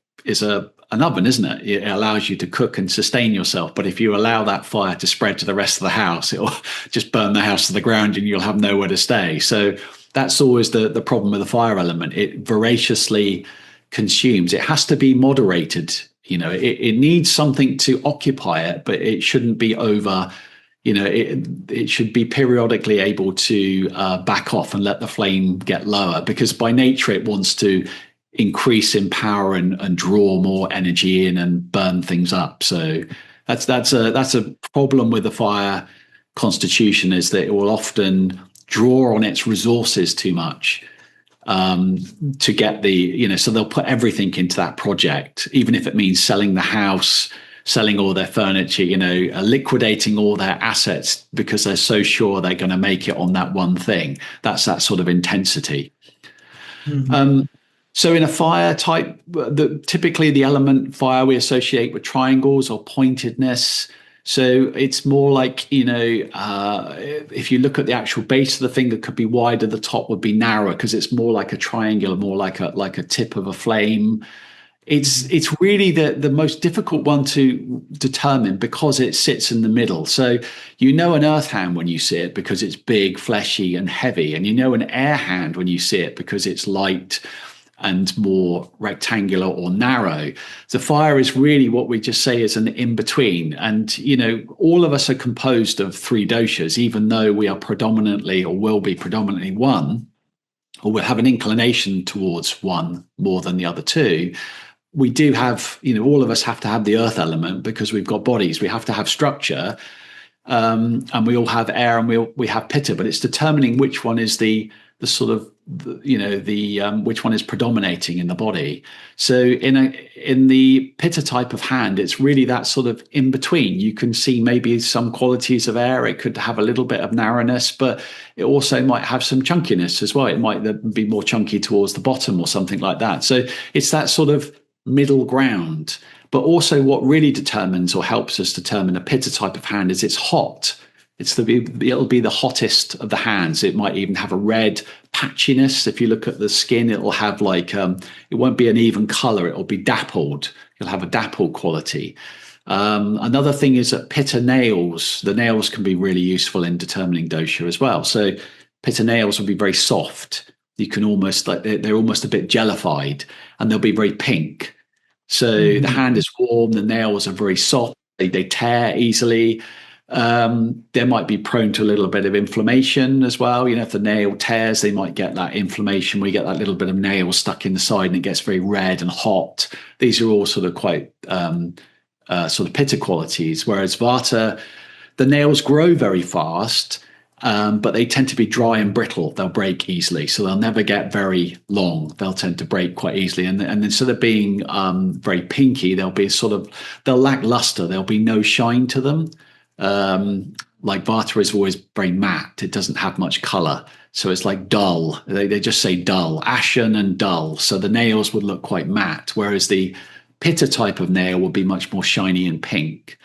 Speaker 1: oven, isn't it? It allows you to cook and sustain yourself. But if you allow that fire to spread to the rest of the house, it'll just burn the house to the ground and you'll have nowhere to stay. So that's always the problem with the fire element. It voraciously consumes. It has to be moderated. It needs something to occupy it, but it shouldn't be over. It should be periodically able to back off and let the flame get lower, because by nature it wants to increase in power and draw more energy in and burn things up. So that's a problem with the fire constitution, is that it will often draw on its resources too much to get so they'll put everything into that project, even if it means selling the house, selling all their furniture, liquidating all their assets, because they're so sure they're going to make it on that one thing. That's that sort of intensity. Mm-hmm. So in a fire type, typically the element fire we associate with triangles or pointedness. So it's more like, if you look at the actual base of the finger, could be wider, the top would be narrower, because it's more like a triangle, more like a tip of a flame. It's really the most difficult one to determine, because it sits in the middle. So an earth hand when you see it, because it's big, fleshy and heavy, and an air hand when you see it, because it's light and more rectangular or narrow. The fire is really what we just say is an in-between. And, all of us are composed of three doshas, even though we are predominantly, or will be predominantly, one, or will have an inclination towards one more than the other two. We do have, all of us have to have the earth element, because we've got bodies. We have to have structure, and we all have air, and we have pitta, but it's determining which one is the sort of, which one is predominating in the body. So in the pitta type of hand, it's really that sort of in between. You can see maybe some qualities of air. It could have a little bit of narrowness, but it also might have some chunkiness as well. It might be more chunky towards the bottom or something like that. So it's that sort of middle ground. But also what really determines, or helps us determine, a pitta type of hand is it's hot. It'll be the hottest of the hands. It might even have a red patchiness. If you look at the skin, it'll have it won't be an even color. It'll be dappled. You'll have a dappled quality. Another thing is that pitta nails. The nails can be really useful in determining dosha as well. So pitta nails will be very soft. You can almost they're almost a bit jellified, and they'll be very pink. So the hand is warm. The nails are very soft. They tear easily. They might be prone to a little bit of inflammation as well. If the nail tears, they might get that inflammation. We get that little bit of nail stuck in the side and it gets very red and hot. These are all sort of quite sort of Pitta qualities, whereas Vata, the nails grow very fast, but they tend to be dry and brittle. They'll break easily, so they'll never get very long. They'll tend to break quite easily, and instead of being very pinky, they'll lack luster. There'll be no shine to them. Like Vata is always very matte. It doesn't have much color, so it's like dull. They just say dull, ashen and dull. So the nails would look quite matte, whereas the Pitta type of nail would be much more shiny and pink.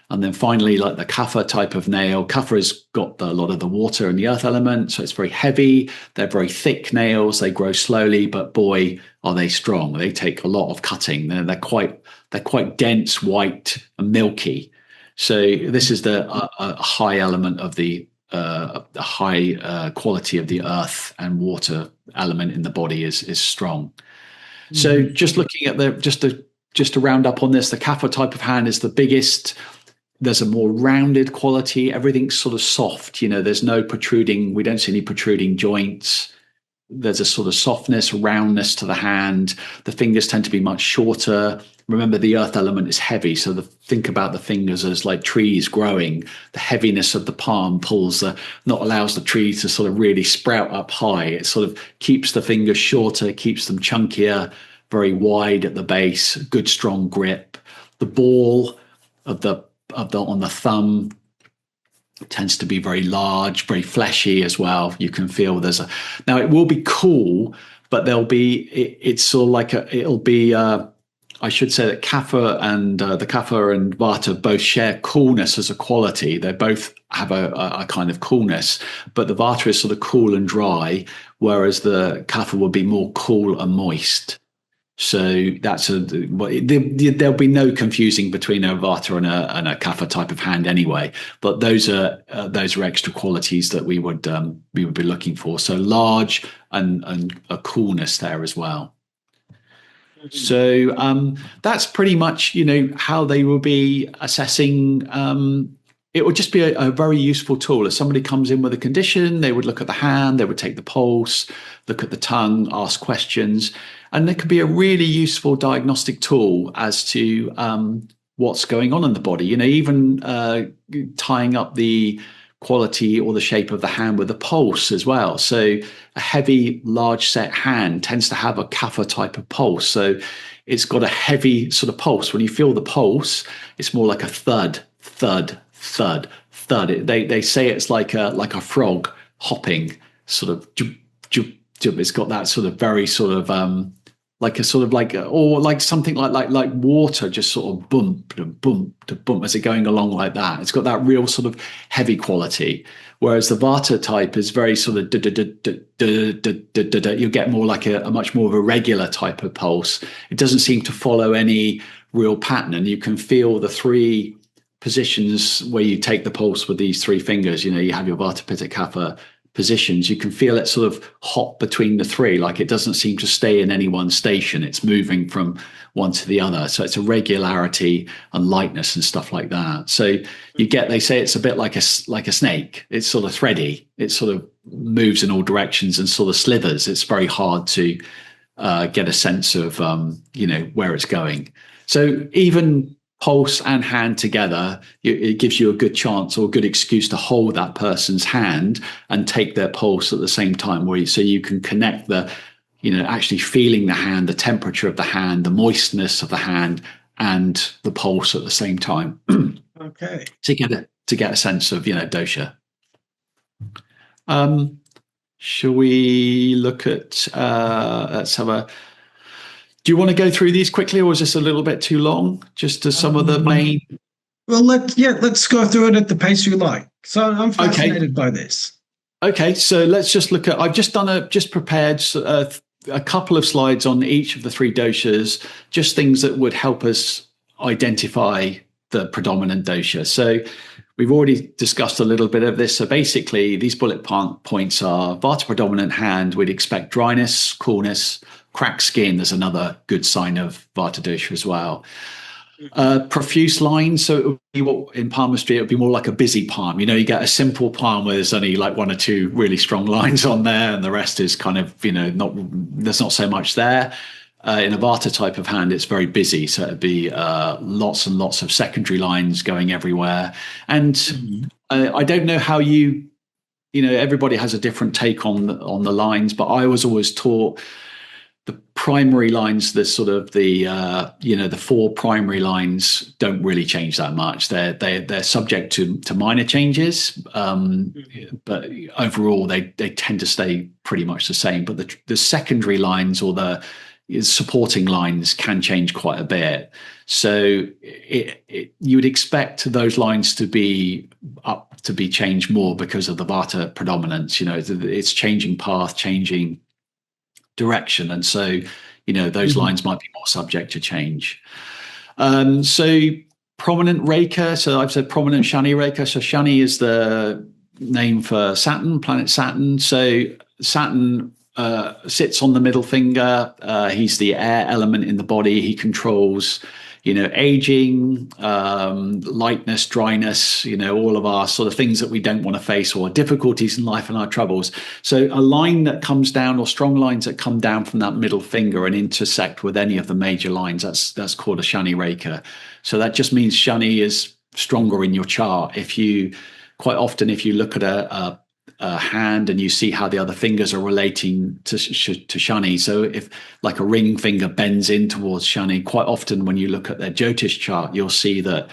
Speaker 1: And then finally, like the Kapha type of nail, Kapha has got a lot of the water and the earth element, so it's very heavy. They're very thick nails. They grow slowly, but boy, are they strong. They take a lot of cutting. They're quite dense, white, and milky. So this is the high element of the high quality of the earth and water element in the body is strong. So just looking at just to round up on this, the Kapha type of hand is the biggest. There's a more rounded quality. Everything's sort of soft. There's no protruding. We don't see any protruding joints. There's a sort of softness, roundness to the hand. The fingers tend to be much shorter. Remember, the earth element is heavy. So think about the fingers as like trees growing. The heaviness of the palm allows the trees to sort of really sprout up high. It sort of keeps the fingers shorter, keeps them chunkier, very wide at the base, good strong grip. The ball on the thumb tends to be very large, very fleshy as well. You can feel now it will be cool, but it's sort of like I should say that Kapha and the Kapha and Vata both share coolness as a quality. They both have a kind of coolness, but the Vata is sort of cool and dry, whereas the Kapha will be more cool and moist. So there'll be no confusing between a Vata and a Kapha type of hand anyway. But those are extra qualities that we would be looking for. So large and a coolness there as well. So that's pretty much how they will be assessing. It would just be a very useful tool. If somebody comes in with a condition, they would look at the hand, they would take the pulse, look at the tongue, ask questions. And it could be a really useful diagnostic tool as to what's going on in the body. Even tying up the quality or the shape of the hand with the pulse as well. So a heavy, large set hand tends to have a Kapha type of pulse. So it's got a heavy sort of pulse. When you feel the pulse, it's more like a thud, thud, thud, thud. They say it's like a frog hopping, sort of. It's got that sort of very sort of or like something like water, just sort of bump to bump to bump as it's going along like that. It's got that real sort of heavy quality. Whereas the Vata type is very sort of you get more like a much more of a regular type of pulse. It doesn't seem to follow any real pattern, and you can feel the three positions where you take the pulse with these three fingers. You have your Vata, Pitta, Kapha positions. You can feel it sort of hop between the three, like it doesn't seem to stay in any one station. It's moving from one to the other. So it's a regularity and lightness and stuff like that. So they say it's a bit like a snake. It's sort of thready. It sort of moves in all directions and sort of slithers. It's very hard to get a sense of where it's going. So even pulse and hand together, it gives you a good chance or a good excuse to hold that person's hand and take their pulse at the same time, so you can connect actually feeling the hand, the temperature of the hand, the moistness of the hand, and the pulse at the same time.
Speaker 2: Okay.
Speaker 1: To get a sense of dosha. Shall we look at? Let's have a. Do you want to go through these quickly, or is this a little bit too long? Just to some of the main.
Speaker 2: Well, let's go through it at the pace you like. So I'm fascinated by this.
Speaker 1: Okay, so let's just look at. I've just prepared a couple of slides on each of the three doshas, just things that would help us identify the predominant dosha. So we've already discussed a little bit of this. So basically, these bullet points are Vata predominant hand. We'd expect dryness, coolness. Cracked skin, there's another good sign of Vata dosha as well. Profuse lines. So it would be in palmistry, it would be more like a busy palm. You get a simple palm where there's only like one or two really strong lines on there, and the rest is kind of, there's not so much there. In a Vata type of hand, it's very busy. So it'd be lots and lots of secondary lines going everywhere. And I don't know how everybody has a different take on the lines, but I was always taught the primary lines, the sort of the 4 primary lines don't really change that much. They're subject to minor changes, but overall they tend to stay pretty much the same. But the secondary lines or the supporting lines can change quite a bit. So you would expect those lines to be changed more because of the Vata predominance. It's changing path, changing direction, and so those lines might be more subject to change. So prominent Rekha, so I've said prominent Shani Rekha. So Shani is the name for Saturn, planet Saturn. So Saturn sits on the middle finger. He's the air element in the body. He controls aging, lightness, dryness, all of our sort of things that we don't want to face, or difficulties in life and our troubles. So a line that comes down, or strong lines that come down from that middle finger and intersect with any of the major lines, that's called a Shani Rekha. So that just means Shani is stronger in your chart. Quite often, if you look at a hand and you see how the other fingers are relating to Shani. So if like a ring finger bends in towards Shani, quite often when you look at their Jyotish chart, you'll see that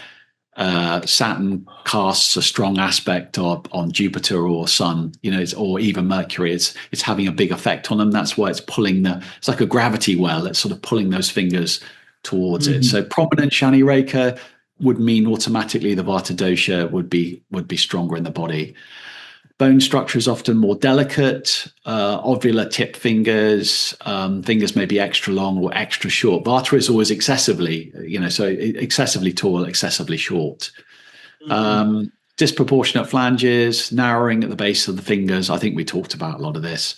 Speaker 1: Saturn casts a strong aspect on Jupiter or Sun, or even Mercury. It's having a big effect on them. That's why it's it's like a gravity well. It's sort of pulling those fingers towards it. So prominent Shani Rekha would mean automatically the Vata dosha would be stronger in the body. Bone structure is often more delicate, ovular tip fingers, fingers may be extra long or extra short. Vata is always excessively, so excessively tall, excessively short. Disproportionate flanges, narrowing at the base of the fingers. I think we talked about a lot of this.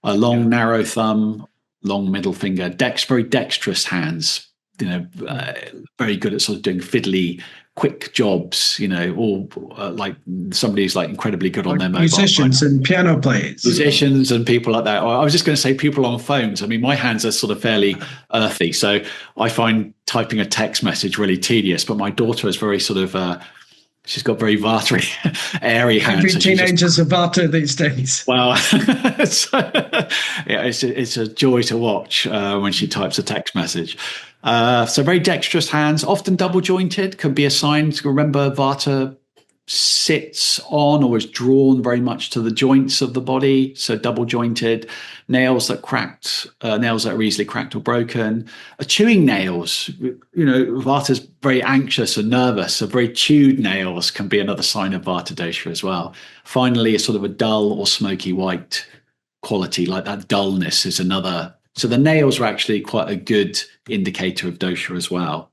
Speaker 1: A long, narrow thumb, long middle finger, very dexterous hands, very good at sort of doing fiddly, quick jobs, all like somebody who's like incredibly good on their mobile.
Speaker 2: Musicians and piano players.
Speaker 1: Musicians and people like that. I was just going to say people on phones. I mean, my hands are sort of fairly earthy, so I find typing a text message really tedious, but my daughter is very sort of, she's got very Vata airy hands.
Speaker 2: Every teenager's a Vata these days.
Speaker 1: Well, it's a joy to watch when she types a text message. So very dexterous hands, often double jointed, can be a sign to remember Vata sits on or is drawn very much to the joints of the body. So double jointed, nails that are easily cracked or broken. Chewing nails, Vata's very anxious and nervous. So very chewed nails can be another sign of Vata dosha as well. Finally, a sort of a dull or smoky white quality, like that dullness is another. So the nails are actually quite a good indicator of dosha as well.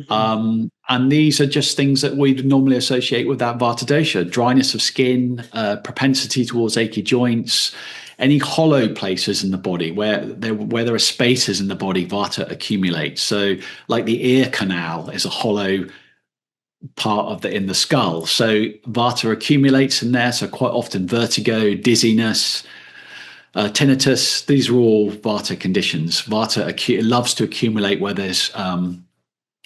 Speaker 1: And these are just things that we'd normally associate with that Vata dosha: dryness of skin, propensity towards achy joints, any hollow places in the body where there are spaces in the body, Vata accumulates. So like the ear canal is a hollow part in the skull. So Vata accumulates in there. So quite often vertigo, dizziness, tinnitus, these are all Vata conditions. Vata loves to accumulate where there's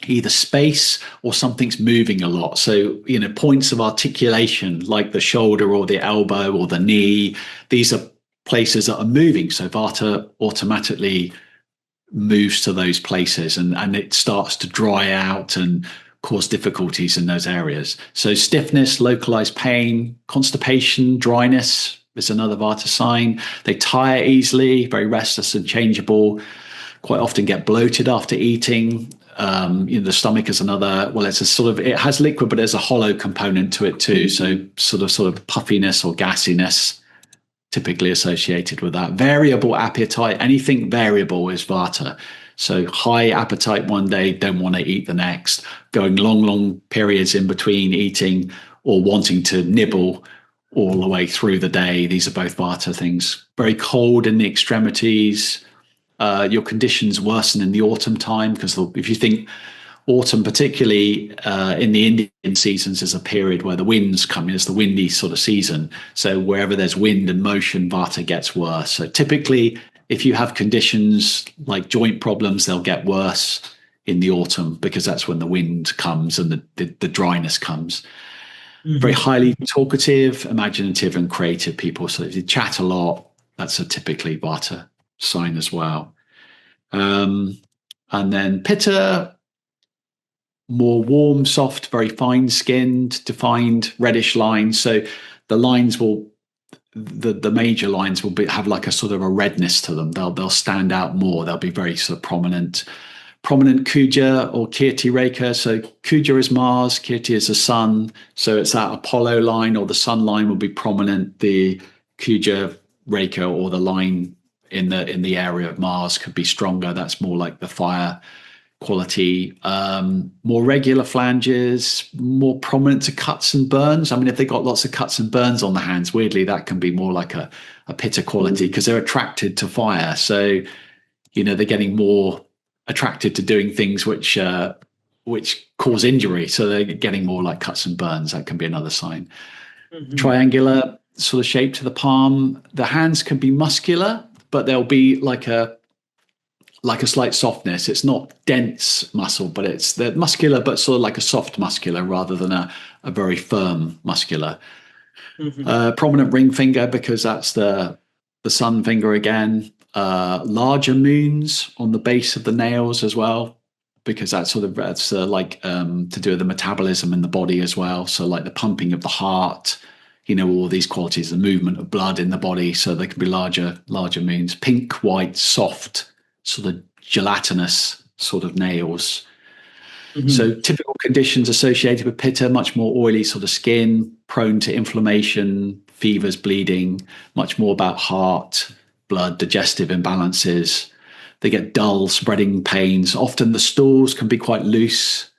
Speaker 1: either space or something's moving a lot. So, points of articulation like the shoulder or the elbow or the knee, these are places that are moving. So Vata automatically moves to those places and it starts to dry out and cause difficulties in those areas. So stiffness, localized pain, constipation, dryness is another Vata sign. They tire easily, very restless and changeable, quite often get bloated after eating. The stomach is another. Well, it's it has liquid, but there's a hollow component to it too. So sort of puffiness or gassiness typically associated with that. Variable appetite, anything variable is Vata. So high appetite one day, don't want to eat the next, going long periods in between eating or wanting to nibble all the way through the day. These are both Vata things. Very cold in the extremities. Your conditions worsen in the autumn time because if you think autumn, particularly in the Indian seasons, is a period where the winds come in. It's the windy sort of season. So wherever there's wind and motion, Vata gets worse. So typically, if you have conditions like joint problems, they'll get worse in the autumn because that's when the wind comes and the dryness comes. Mm-hmm. Very highly talkative, imaginative, and creative people. So if you chat a lot, that's a typically Vata sign as well. And then Pitta, more warm, soft, very fine-skinned, defined reddish lines. So the lines will, the major lines will have like a sort of a redness to them. They'll stand out more. They'll be very sort of prominent Kuja or Kirti Rekha. So Kuja is Mars, Kirti is the sun. So it's that Apollo line or the sun line will be prominent. The Kuja Rekha or the line in the area of Mars could be stronger. That's more like the fire quality. More regular flanges, more prominent to cuts and burns. I mean, if they've got lots of cuts and burns on the hands, weirdly, that can be more like a Pitta quality because they're attracted to fire. So, they're getting more attracted to doing things which cause injury. So they're getting more like cuts and burns. That can be another sign. Mm-hmm. Triangular sort of shape to the palm. The hands can be muscular, but there'll be like a slight softness. It's not dense muscle, but they're muscular, but sort of like a soft muscular rather than a very firm muscular. Mm-hmm. Prominent ring finger because that's the sun finger again. Larger moons on the base of the nails as well, because that's to do with the metabolism in the body as well. So like the pumping of the heart, all these qualities, the movement of blood in the body. So they can be larger moons. Pink, white, soft, sort of gelatinous sort of nails. Mm-hmm. So typical conditions associated with Pitta, much more oily sort of skin, prone to inflammation, fevers, bleeding, much more about heart, blood, digestive imbalances. They get dull, spreading pains. Often the stools can be quite loose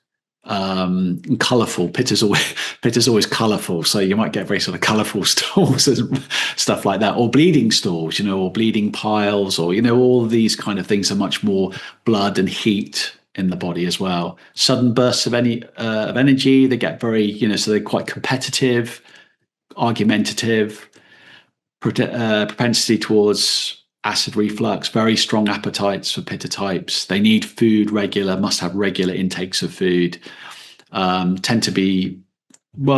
Speaker 1: and colourful. Pitta's always colourful, so you might get very sort of colourful stools and stuff like that, or bleeding stools, or bleeding piles, or all of these kind of things are much more blood and heat in the body as well. Sudden bursts of energy. They get very, so they're quite competitive, argumentative. Propensity towards acid reflux, very strong appetites for Pitta types. They need food must have regular intakes of food. Tend to be,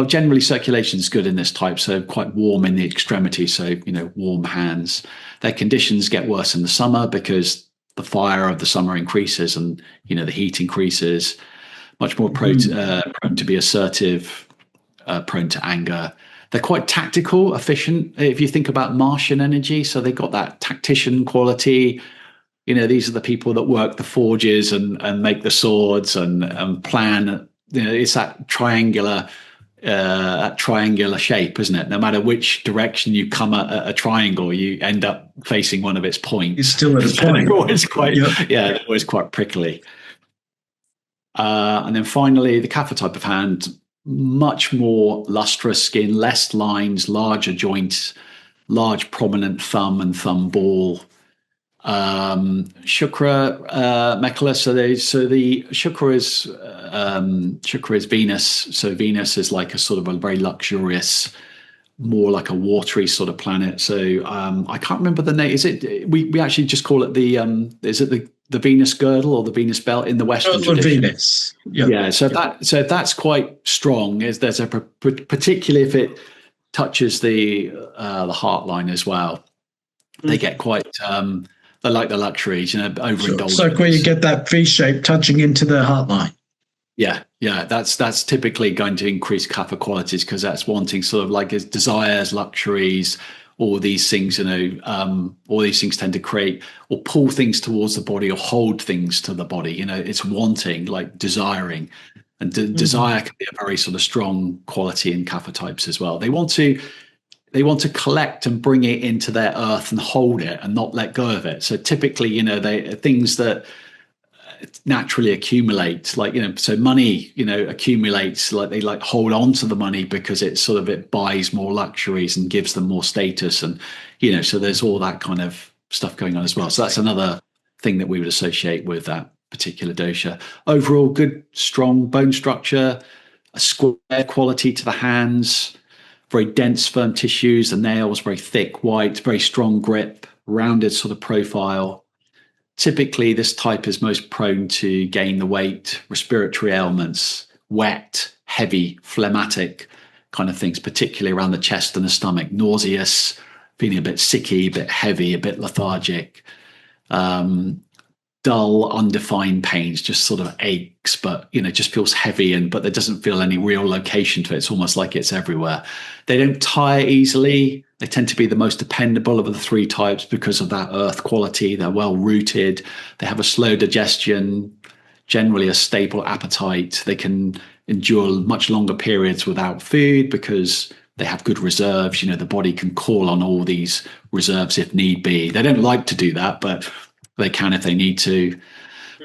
Speaker 1: generally circulation is good in this type, so quite warm in the extremities, so, warm hands. Their conditions get worse in the summer because the fire of the summer increases and, the heat increases. Much more prone to be assertive, prone to anger. They're quite tactical, efficient. If you think about Martian energy, so they've got that tactician quality. These are the people that work the forges and make the swords and plan. It's that triangular shape, isn't it? No matter which direction you come at a triangle, you end up facing one of its points.
Speaker 2: It's still at a point.
Speaker 1: They're always quite prickly. And then finally, the Kapha type of hand. Much more lustrous skin, less lines, larger joints, large prominent thumb and thumb ball. Shukra Mekhala. So the Shukra is Venus. So Venus is like a sort of a very luxurious, more like a watery sort of planet. So I can't remember the name. Is it we actually just call it is it the Venus girdle or the Venus belt in the Western tradition?
Speaker 2: Venus.
Speaker 1: Yep. Yeah. So that's quite strong. There's a particularly if it touches the heart line as well, they get quite they like the luxuries, overindulgence.
Speaker 2: So where you get that V shape touching into the heart line.
Speaker 1: Yeah, that's typically going to increase Kapha qualities because that's wanting sort of like his desires, luxuries, all these things. All these things tend to create or pull things towards the body or hold things to the body. It's wanting, like desiring, and desire can be a very sort of strong quality in Kapha types as well. They want to collect and bring it into their earth and hold it and not let go of it. So typically, things that naturally accumulate, so money, accumulates, like they hold on to the money because it buys more luxuries and gives them more status. And, so there's all that kind of stuff going on as well. So that's another thing that we would associate with that particular dosha. Overall, good, strong bone structure, a square quality to the hands, very dense, firm tissues, the nails, very thick, white, very strong grip, rounded sort of profile. Typically, this type is most prone to gain the weight, respiratory ailments, wet, heavy, phlegmatic kind of things, particularly around the chest and the stomach, nauseous, feeling a bit sicky, a bit heavy, a bit lethargic, dull, undefined pains, just sort of aches, but just feels heavy, but there doesn't feel any real location to it. It's almost like it's everywhere. They don't tire easily. They tend to be the most dependable of the three types because of that earth quality. They're well rooted. They have a slow digestion, generally a stable appetite. They can endure much longer periods without food because they have good reserves. The body can call on all these reserves if need be. They don't like to do that, but they can if they need to.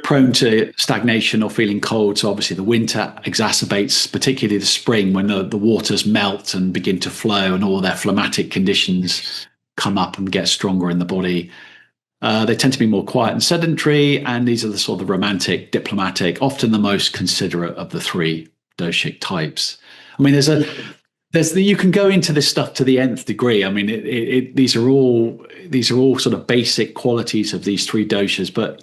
Speaker 1: Prone to stagnation or feeling cold. So obviously the winter exacerbates, particularly the spring when the waters melt and begin to flow and all their phlegmatic conditions come up and get stronger in the body. They tend to be more quiet and sedentary, and these are the sort of romantic, diplomatic, often the most considerate of the three doshic types. I mean, you can go into this stuff to the nth degree. I mean, these are all sort of basic qualities of these three doshas, but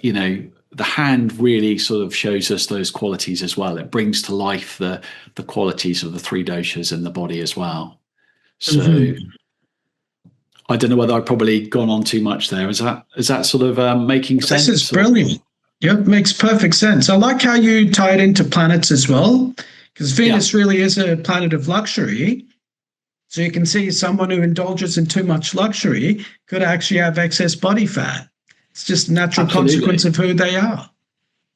Speaker 1: the hand really sort of shows us those qualities as well. It brings to life the qualities of the three doshas in the body as well. So I don't know whether I've probably gone on too much there. Is that sort of making sense?
Speaker 2: This is brilliant. Yep, makes perfect sense. I like how you tie it into planets as well, because Venus really is a planet of luxury. So you can see someone who indulges in too much luxury could actually have excess body fat. It's just a natural consequence of who they are.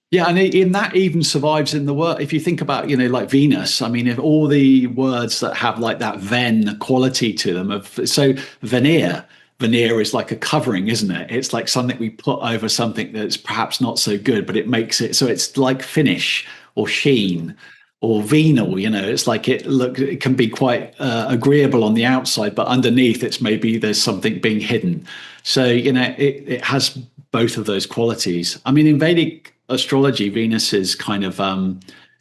Speaker 1: Yeah, and in that even survives in the word. If you think about, like Venus, I mean, if all the words that have like that Ven quality to them, so veneer is like a covering, isn't it? It's like something we put over something that's perhaps not so good, but it makes it so it's like finish or sheen or venal. It's like it can be quite agreeable on the outside, but underneath there's something being hidden. So it has both of those qualities. I mean, in Vedic astrology, Venus is kind of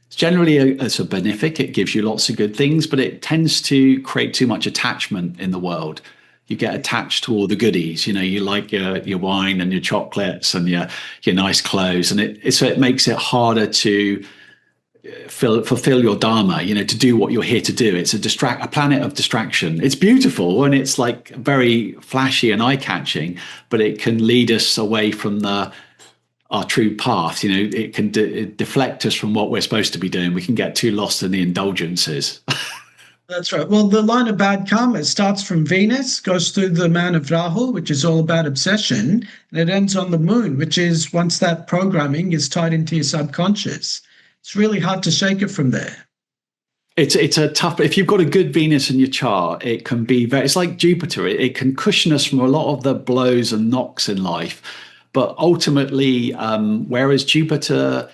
Speaker 1: it's generally it's a benefic. It gives you lots of good things, but it tends to create too much attachment in the world. You get attached to all the goodies. You like your wine and your chocolates and your nice clothes, and it makes it harder to fulfill your dharma, to do what you're here to do. It's a planet of distraction. It's beautiful and it's like very flashy and eye-catching, but it can lead us away from our true path. It can deflect us from what we're supposed to be doing. We can get too lost in the indulgences.
Speaker 2: That's right. Well, the line of bad karma starts from Venus, goes through the man of Rahu, which is all about obsession, and it ends on the moon, which is once that programming is tied into your subconscious. It's really hard to shake it from there.
Speaker 1: It's a tough. If you've got a good Venus in your chart, it can be it's like Jupiter. It can cushion us from a lot of the blows and knocks in life, but ultimately, whereas Jupiter,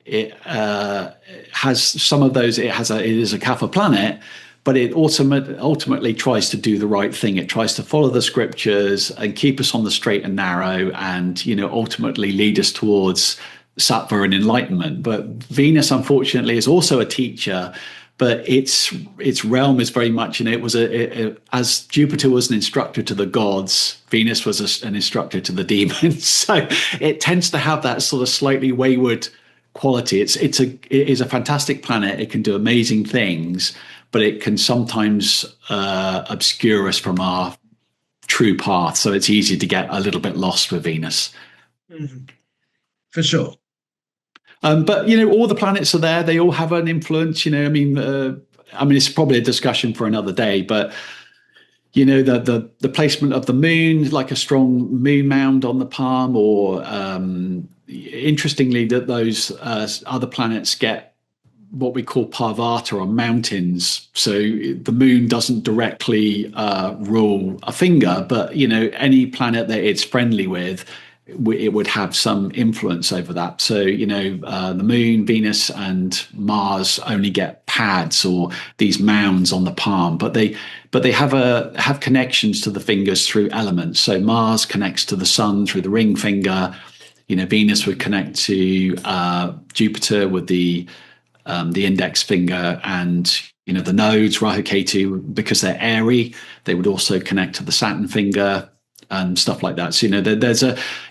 Speaker 1: it has some of those. It is a Kapha planet, but it ultimately tries to do the right thing. It tries to follow the scriptures and keep us on the straight and narrow, and ultimately lead us towards sattva and enlightenment. But Venus, unfortunately, is also a teacher, but its realm is very much, as Jupiter was an instructor to the gods, Venus was an instructor to the demons. So it tends to have that sort of slightly wayward quality. It is a fantastic planet. It can do amazing things, but it can sometimes obscure us from our true path. So it's easy to get a little bit lost with Venus.
Speaker 2: Mm-hmm. For sure.
Speaker 1: But all the planets are there. They all have an influence. I mean, it's probably a discussion for another day. But the placement of the moon, like a strong moon mound on the palm, or interestingly, that those other planets get what we call parvata, or mountains. So the moon doesn't directly rule a finger, but any planet that it's friendly with, it would have some influence over that. So, the moon, Venus, and Mars only get pads or these mounds on the palm, but they have connections to the fingers through elements. So Mars connects to the sun through the ring finger. Venus would connect to Jupiter with the index finger, and the nodes, Rahu, Ketu, because they're airy, they would also connect to the Saturn finger and stuff like that. So there's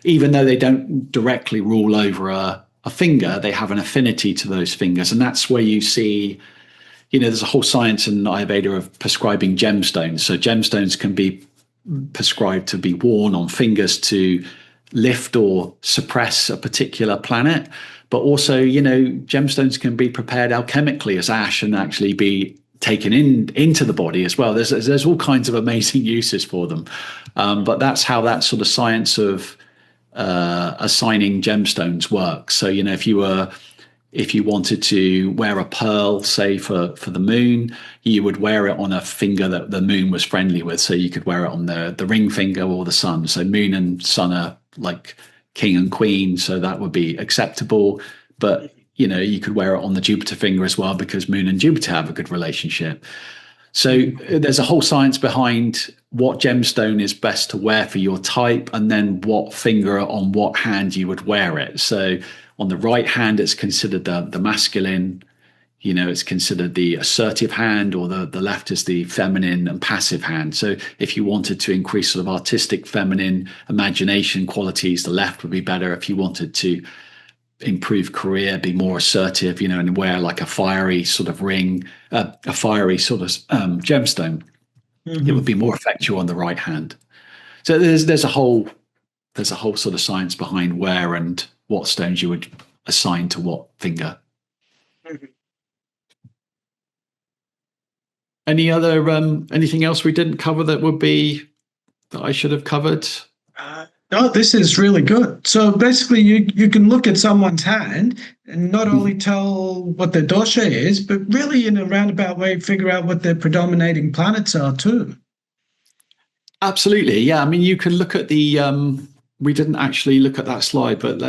Speaker 1: even though they don't directly rule over a finger, they have an affinity to those fingers, and that's where you see. There's a whole science in Ayurveda of prescribing gemstones. So gemstones can be prescribed to be worn on fingers to lift or suppress a particular planet. But also, gemstones can be prepared alchemically as ash and actually be taken into the body as well. There's all kinds of amazing uses for them. But that's how that sort of science of assigning gemstones works. So, if you wanted to wear a pearl, say for the moon, you would wear it on a finger that the moon was friendly with. So you could wear it on the ring finger or the sun. So moon and sun are like king and queen. So that would be acceptable. But, you could wear it on the Jupiter finger as well, because moon and Jupiter have a good relationship. So there's a whole science behind what gemstone is best to wear for your type, and then what finger on what hand you would wear it. So on the right hand, it's considered the masculine, it's considered the assertive hand, or the left is the feminine and passive hand. So if you wanted to increase sort of artistic, feminine imagination qualities, the left would be better. If you wanted to improve career, be more assertive, and wear like a fiery sort of ring, a fiery sort of gemstone, it would be more effectual on the right hand. So there's a whole sort of science behind where and what stones you would assign to what finger. Any other anything else we didn't cover that I should have covered?
Speaker 2: No, this is really good. So basically, you can look at someone's hand and not only tell what their dosha is, but really in a roundabout way figure out what their predominating planets are too.
Speaker 1: Absolutely, yeah. I mean, you can look at the. We didn't actually look at that slide, but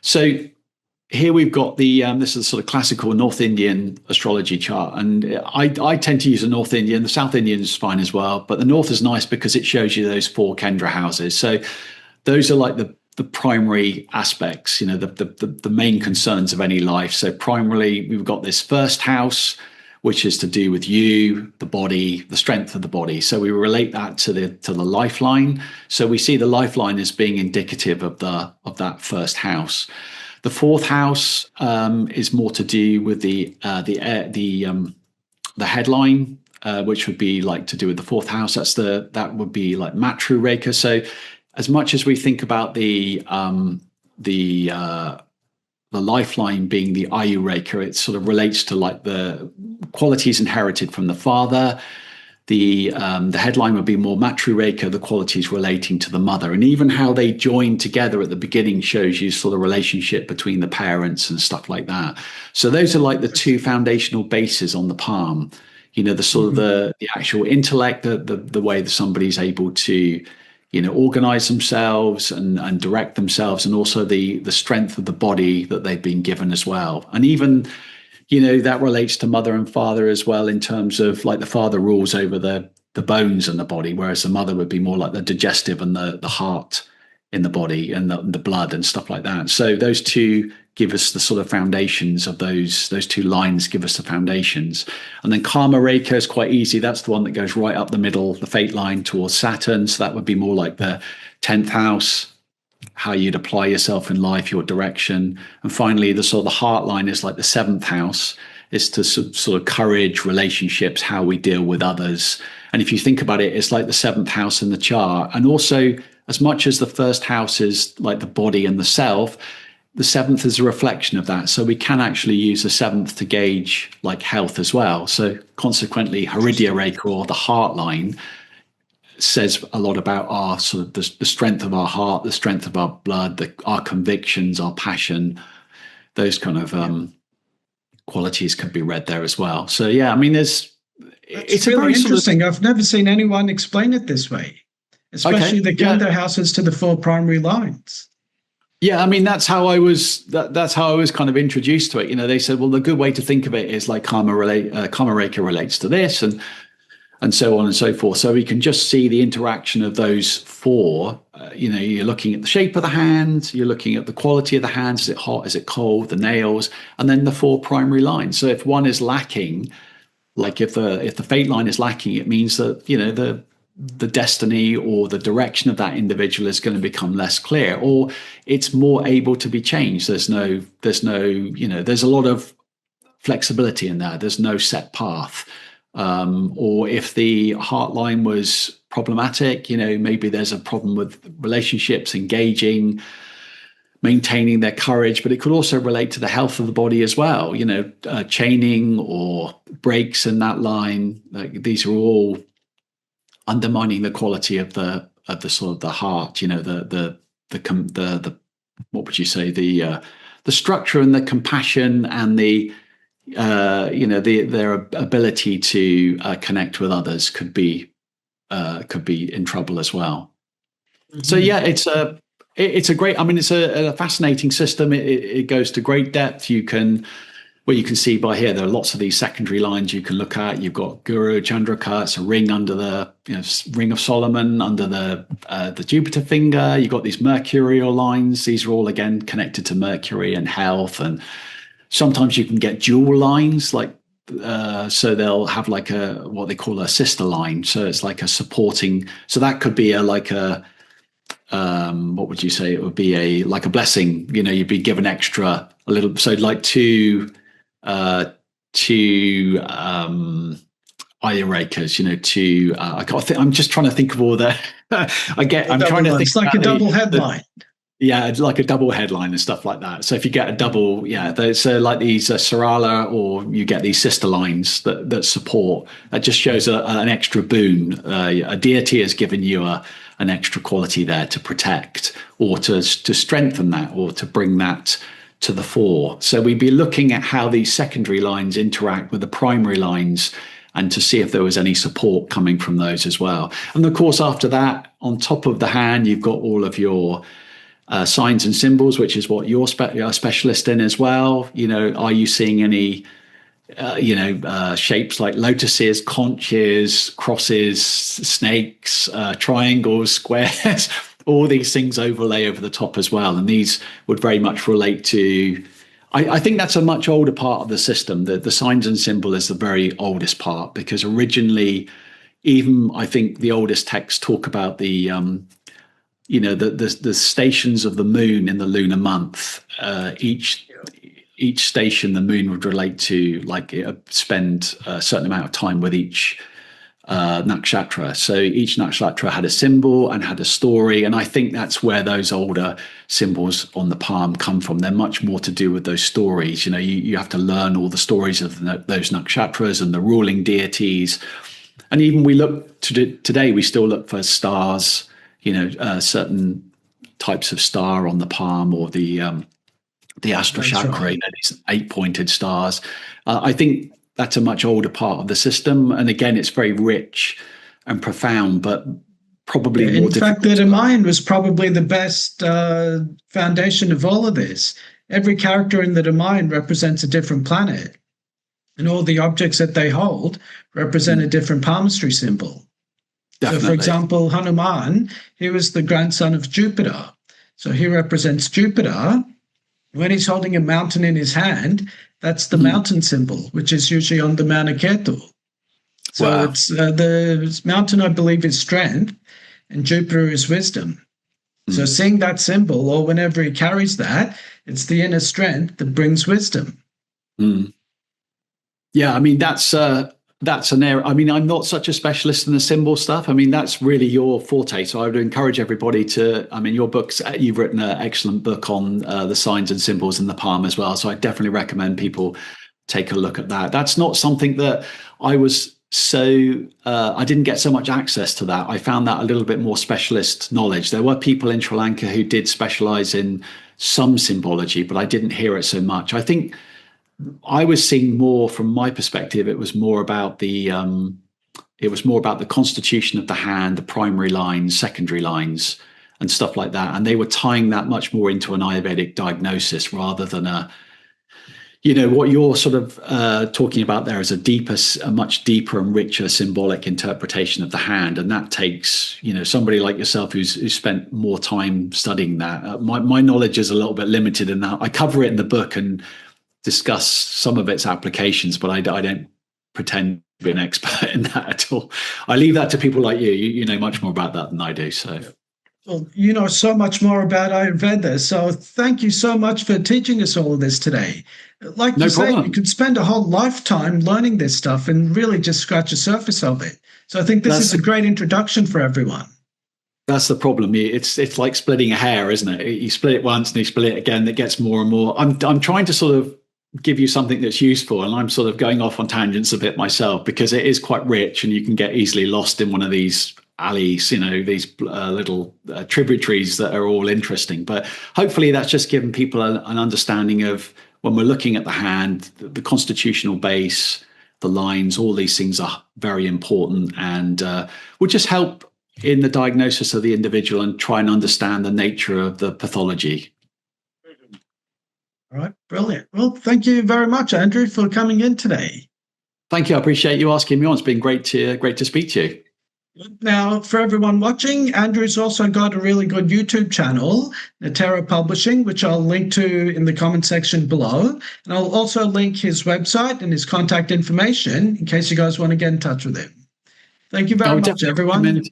Speaker 1: So here we've got this is a sort of classical North Indian astrology chart, and I tend to use the North Indian. The South Indian is fine as well, but the North is nice because it shows you those 4 Kendra houses. So those are like the primary aspects, the main concerns of any life. So primarily, we've got this first house, which is to do with you, the body, the strength of the body. So we relate that to the lifeline. So we see the lifeline as being indicative of that first house. The 4th house is more to do with the headline, which would be like to do with the 4th house. That would be like Matru Rekha. So as much as we think about the lifeline being the Ayu Rekha, it sort of relates to like the qualities inherited from the father. The headline would be more Matru Rekha, the qualities relating to the mother, and even how they join together at the beginning shows you sort of relationship between the parents and stuff like that. So those are like the 2 foundational bases on the palm. The sort of the actual intellect, the way that somebody's able to organize themselves and direct themselves, and also the strength of the body that they've been given as well. And even that relates to mother and father as well, in terms of like the father rules over the bones in the body, whereas the mother would be more like the digestive and the heart in the body and the blood and stuff like that. So those 2 give us the sort of foundations of those 2 lines give us the foundations. And then Karma Rekha is quite easy. That's the one that goes right up the middle, the fate line towards Saturn. So that would be more like the 10th house, how you'd apply yourself in life, your direction. And finally, the sort of the heart line is like the 7th house, is to sort of courage, relationships, how we deal with others. And if you think about it, it's like the 7th house in the chart. And also, as much as the first house is like the body and the self, the 7th is a reflection of that. So we can actually use the 7th to gauge like health as well. So consequently, Hridaya Rekha, or the heart line, says a lot about our sort of the strength of our heart, the strength of our blood, our convictions, our passion. Those kind of qualities can be read there as well. So yeah, I mean, it's
Speaker 2: really very interesting. I've never seen anyone explain it this way, especially the Kendra houses to the 4 primary lines.
Speaker 1: Yeah, I mean, that's how I was kind of introduced to it. They said, well, the good way to think of it is like Karma Rekha relates to this, and and so on and so forth. So we can just see the interaction of those four. You're looking at the shape of the hand, you're looking at the quality of the hand, is it hot, is it cold, the nails, and then the four primary lines. So if one is lacking, like if the fate line is lacking, it means that the destiny or the direction of that individual is going to become less clear, or it's more able to be changed. There's a lot of flexibility in there. There's no set path. Or if the heart line was problematic, maybe there's a problem with relationships, engaging, maintaining their courage, but it could also relate to the health of the body as well. Chaining or breaks in that line. Like, these are all undermining the quality of the sort of the heart. The what would you say, the structure and the compassion and their ability to connect with others could be in trouble as well. Mm-hmm. So yeah, it's a great. I mean, it's a fascinating system. It goes to great depth. You can see by here, there are lots of these secondary lines you can look at. You've got Guru, Chandraka, it's a ring under the ring of Solomon, under the Jupiter finger. You've got these mercurial lines. These are all, again, connected to Mercury and health. And sometimes you can get dual lines, like so they'll have like what they call a sister line. So it's like a supporting. So that could be what would you say? It would be like a blessing. You'd be given extra a little. So like two Ayurakas, I'm just trying to think of all the. I'm trying to think.
Speaker 2: It's like a double headline.
Speaker 1: Yeah, like a double headline and stuff like that. So if you get a double, so like these Sarala, or you get these sister lines that support. That just shows an extra boon. A deity has given you an extra quality there to protect, or to strengthen that, or to bring that to the fore. So we'd be looking at how these secondary lines interact with the primary lines, and to see if there was any support coming from those as well. And of course, after that, on top of the hand, you've got all of your signs and symbols, which is what you're a specialist in as well. Are you seeing any, shapes like lotuses, conches, crosses, snakes, triangles, squares? All these things overlay over the top as well. And these would very much relate to, I think that's a much older part of the system. The signs and symbol is the very oldest part, because originally, even I think the oldest texts talk about the stations of the moon in the lunar month. Each station, the moon would relate to, like, spend a certain amount of time with each nakshatra. So each nakshatra had a symbol and had a story, and I think that's where those older symbols on the palm come from. They're much more to do with those stories. You have to learn all the stories of those nakshatras and the ruling deities. And even we look today, we still look for stars. Certain types of star on the palm, or the Astra chakra, right. These 8-pointed stars. I think that's a much older part of the system, and again, it's very rich and profound, but probably more difficult.
Speaker 2: In fact, the Domain was probably the best foundation of all of this. Every character in the Domain represents a different planet, and all the objects that they hold represent a different palmistry symbol. Definitely. So, for example, Hanuman, he was the grandson of Jupiter. So he represents Jupiter. When he's holding a mountain in his hand, that's the mountain symbol, which is usually on the Mount Ketu. So it's the mountain, I believe, is strength, and Jupiter is wisdom. So seeing that symbol, or whenever he carries that, it's the inner strength that brings wisdom.
Speaker 1: Yeah, I mean, that's an area. I mean, I'm not such a specialist in the symbol stuff. I mean, that's really your forte. So I would encourage everybody your books, you've written an excellent book on the signs and symbols in the palm as well. So I definitely recommend people take a look at that. That's not something that I didn't get so much access to that. I found that a little bit more specialist knowledge. There were people in Sri Lanka who did specialize in some symbology, but I didn't hear it so much. I think I was seeing more, from my perspective, it was more about the constitution of the hand, the primary lines, secondary lines, and stuff like that. And they were tying that much more into an Ayurvedic diagnosis rather than what you're sort of talking about there is a much deeper and richer symbolic interpretation of the hand, and that takes somebody like yourself who's spent more time studying that. My knowledge is a little bit limited in that. I cover it in the book and discuss some of its applications, but I don't pretend to be an expert in that at all. I leave that to people like you. You know much more about that than I do. So.
Speaker 2: Well, you know so much more about Ayurveda, so thank you so much for teaching us all of this today. Like you say, you could spend a whole lifetime learning this stuff and really just scratch the surface of it. So I think this is a great introduction for everyone. That's
Speaker 1: the problem. It's like splitting a hair, isn't it? You split it once and you split it again, it gets more and more. I'm trying to sort of give you something that's useful, and I'm sort of going off on tangents a bit myself because it is quite rich and you can get easily lost in one of these alleys, these little tributaries that are all interesting. But hopefully that's just given people an understanding of, when we're looking at the hand, the constitutional base, the lines, all these things are very important, and will just help in the diagnosis of the individual and try and understand the nature of the pathology.
Speaker 2: All right, brilliant. Well, thank you very much, Andrew, for coming in today.
Speaker 1: Thank you. I appreciate you asking me on. It's been great to speak to you.
Speaker 2: Now, for everyone watching, Andrew's also got a really good YouTube channel, Terra Publishing, which I'll link to in the comment section below. And I'll also link his website and his contact information in case you guys want to get in touch with him. Thank you very much, everyone.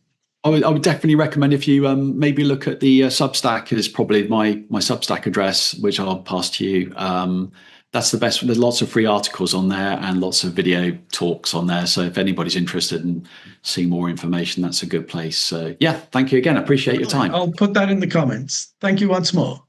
Speaker 1: I would definitely recommend if you maybe look at the Substack. Is probably my Substack address, which I'll pass to you. That's the best. There's lots of free articles on there and lots of video talks on there. So if anybody's interested in seeing more information, that's a good place. So yeah, thank you again. I appreciate your time.
Speaker 2: I'll put that in the comments. Thank you once more.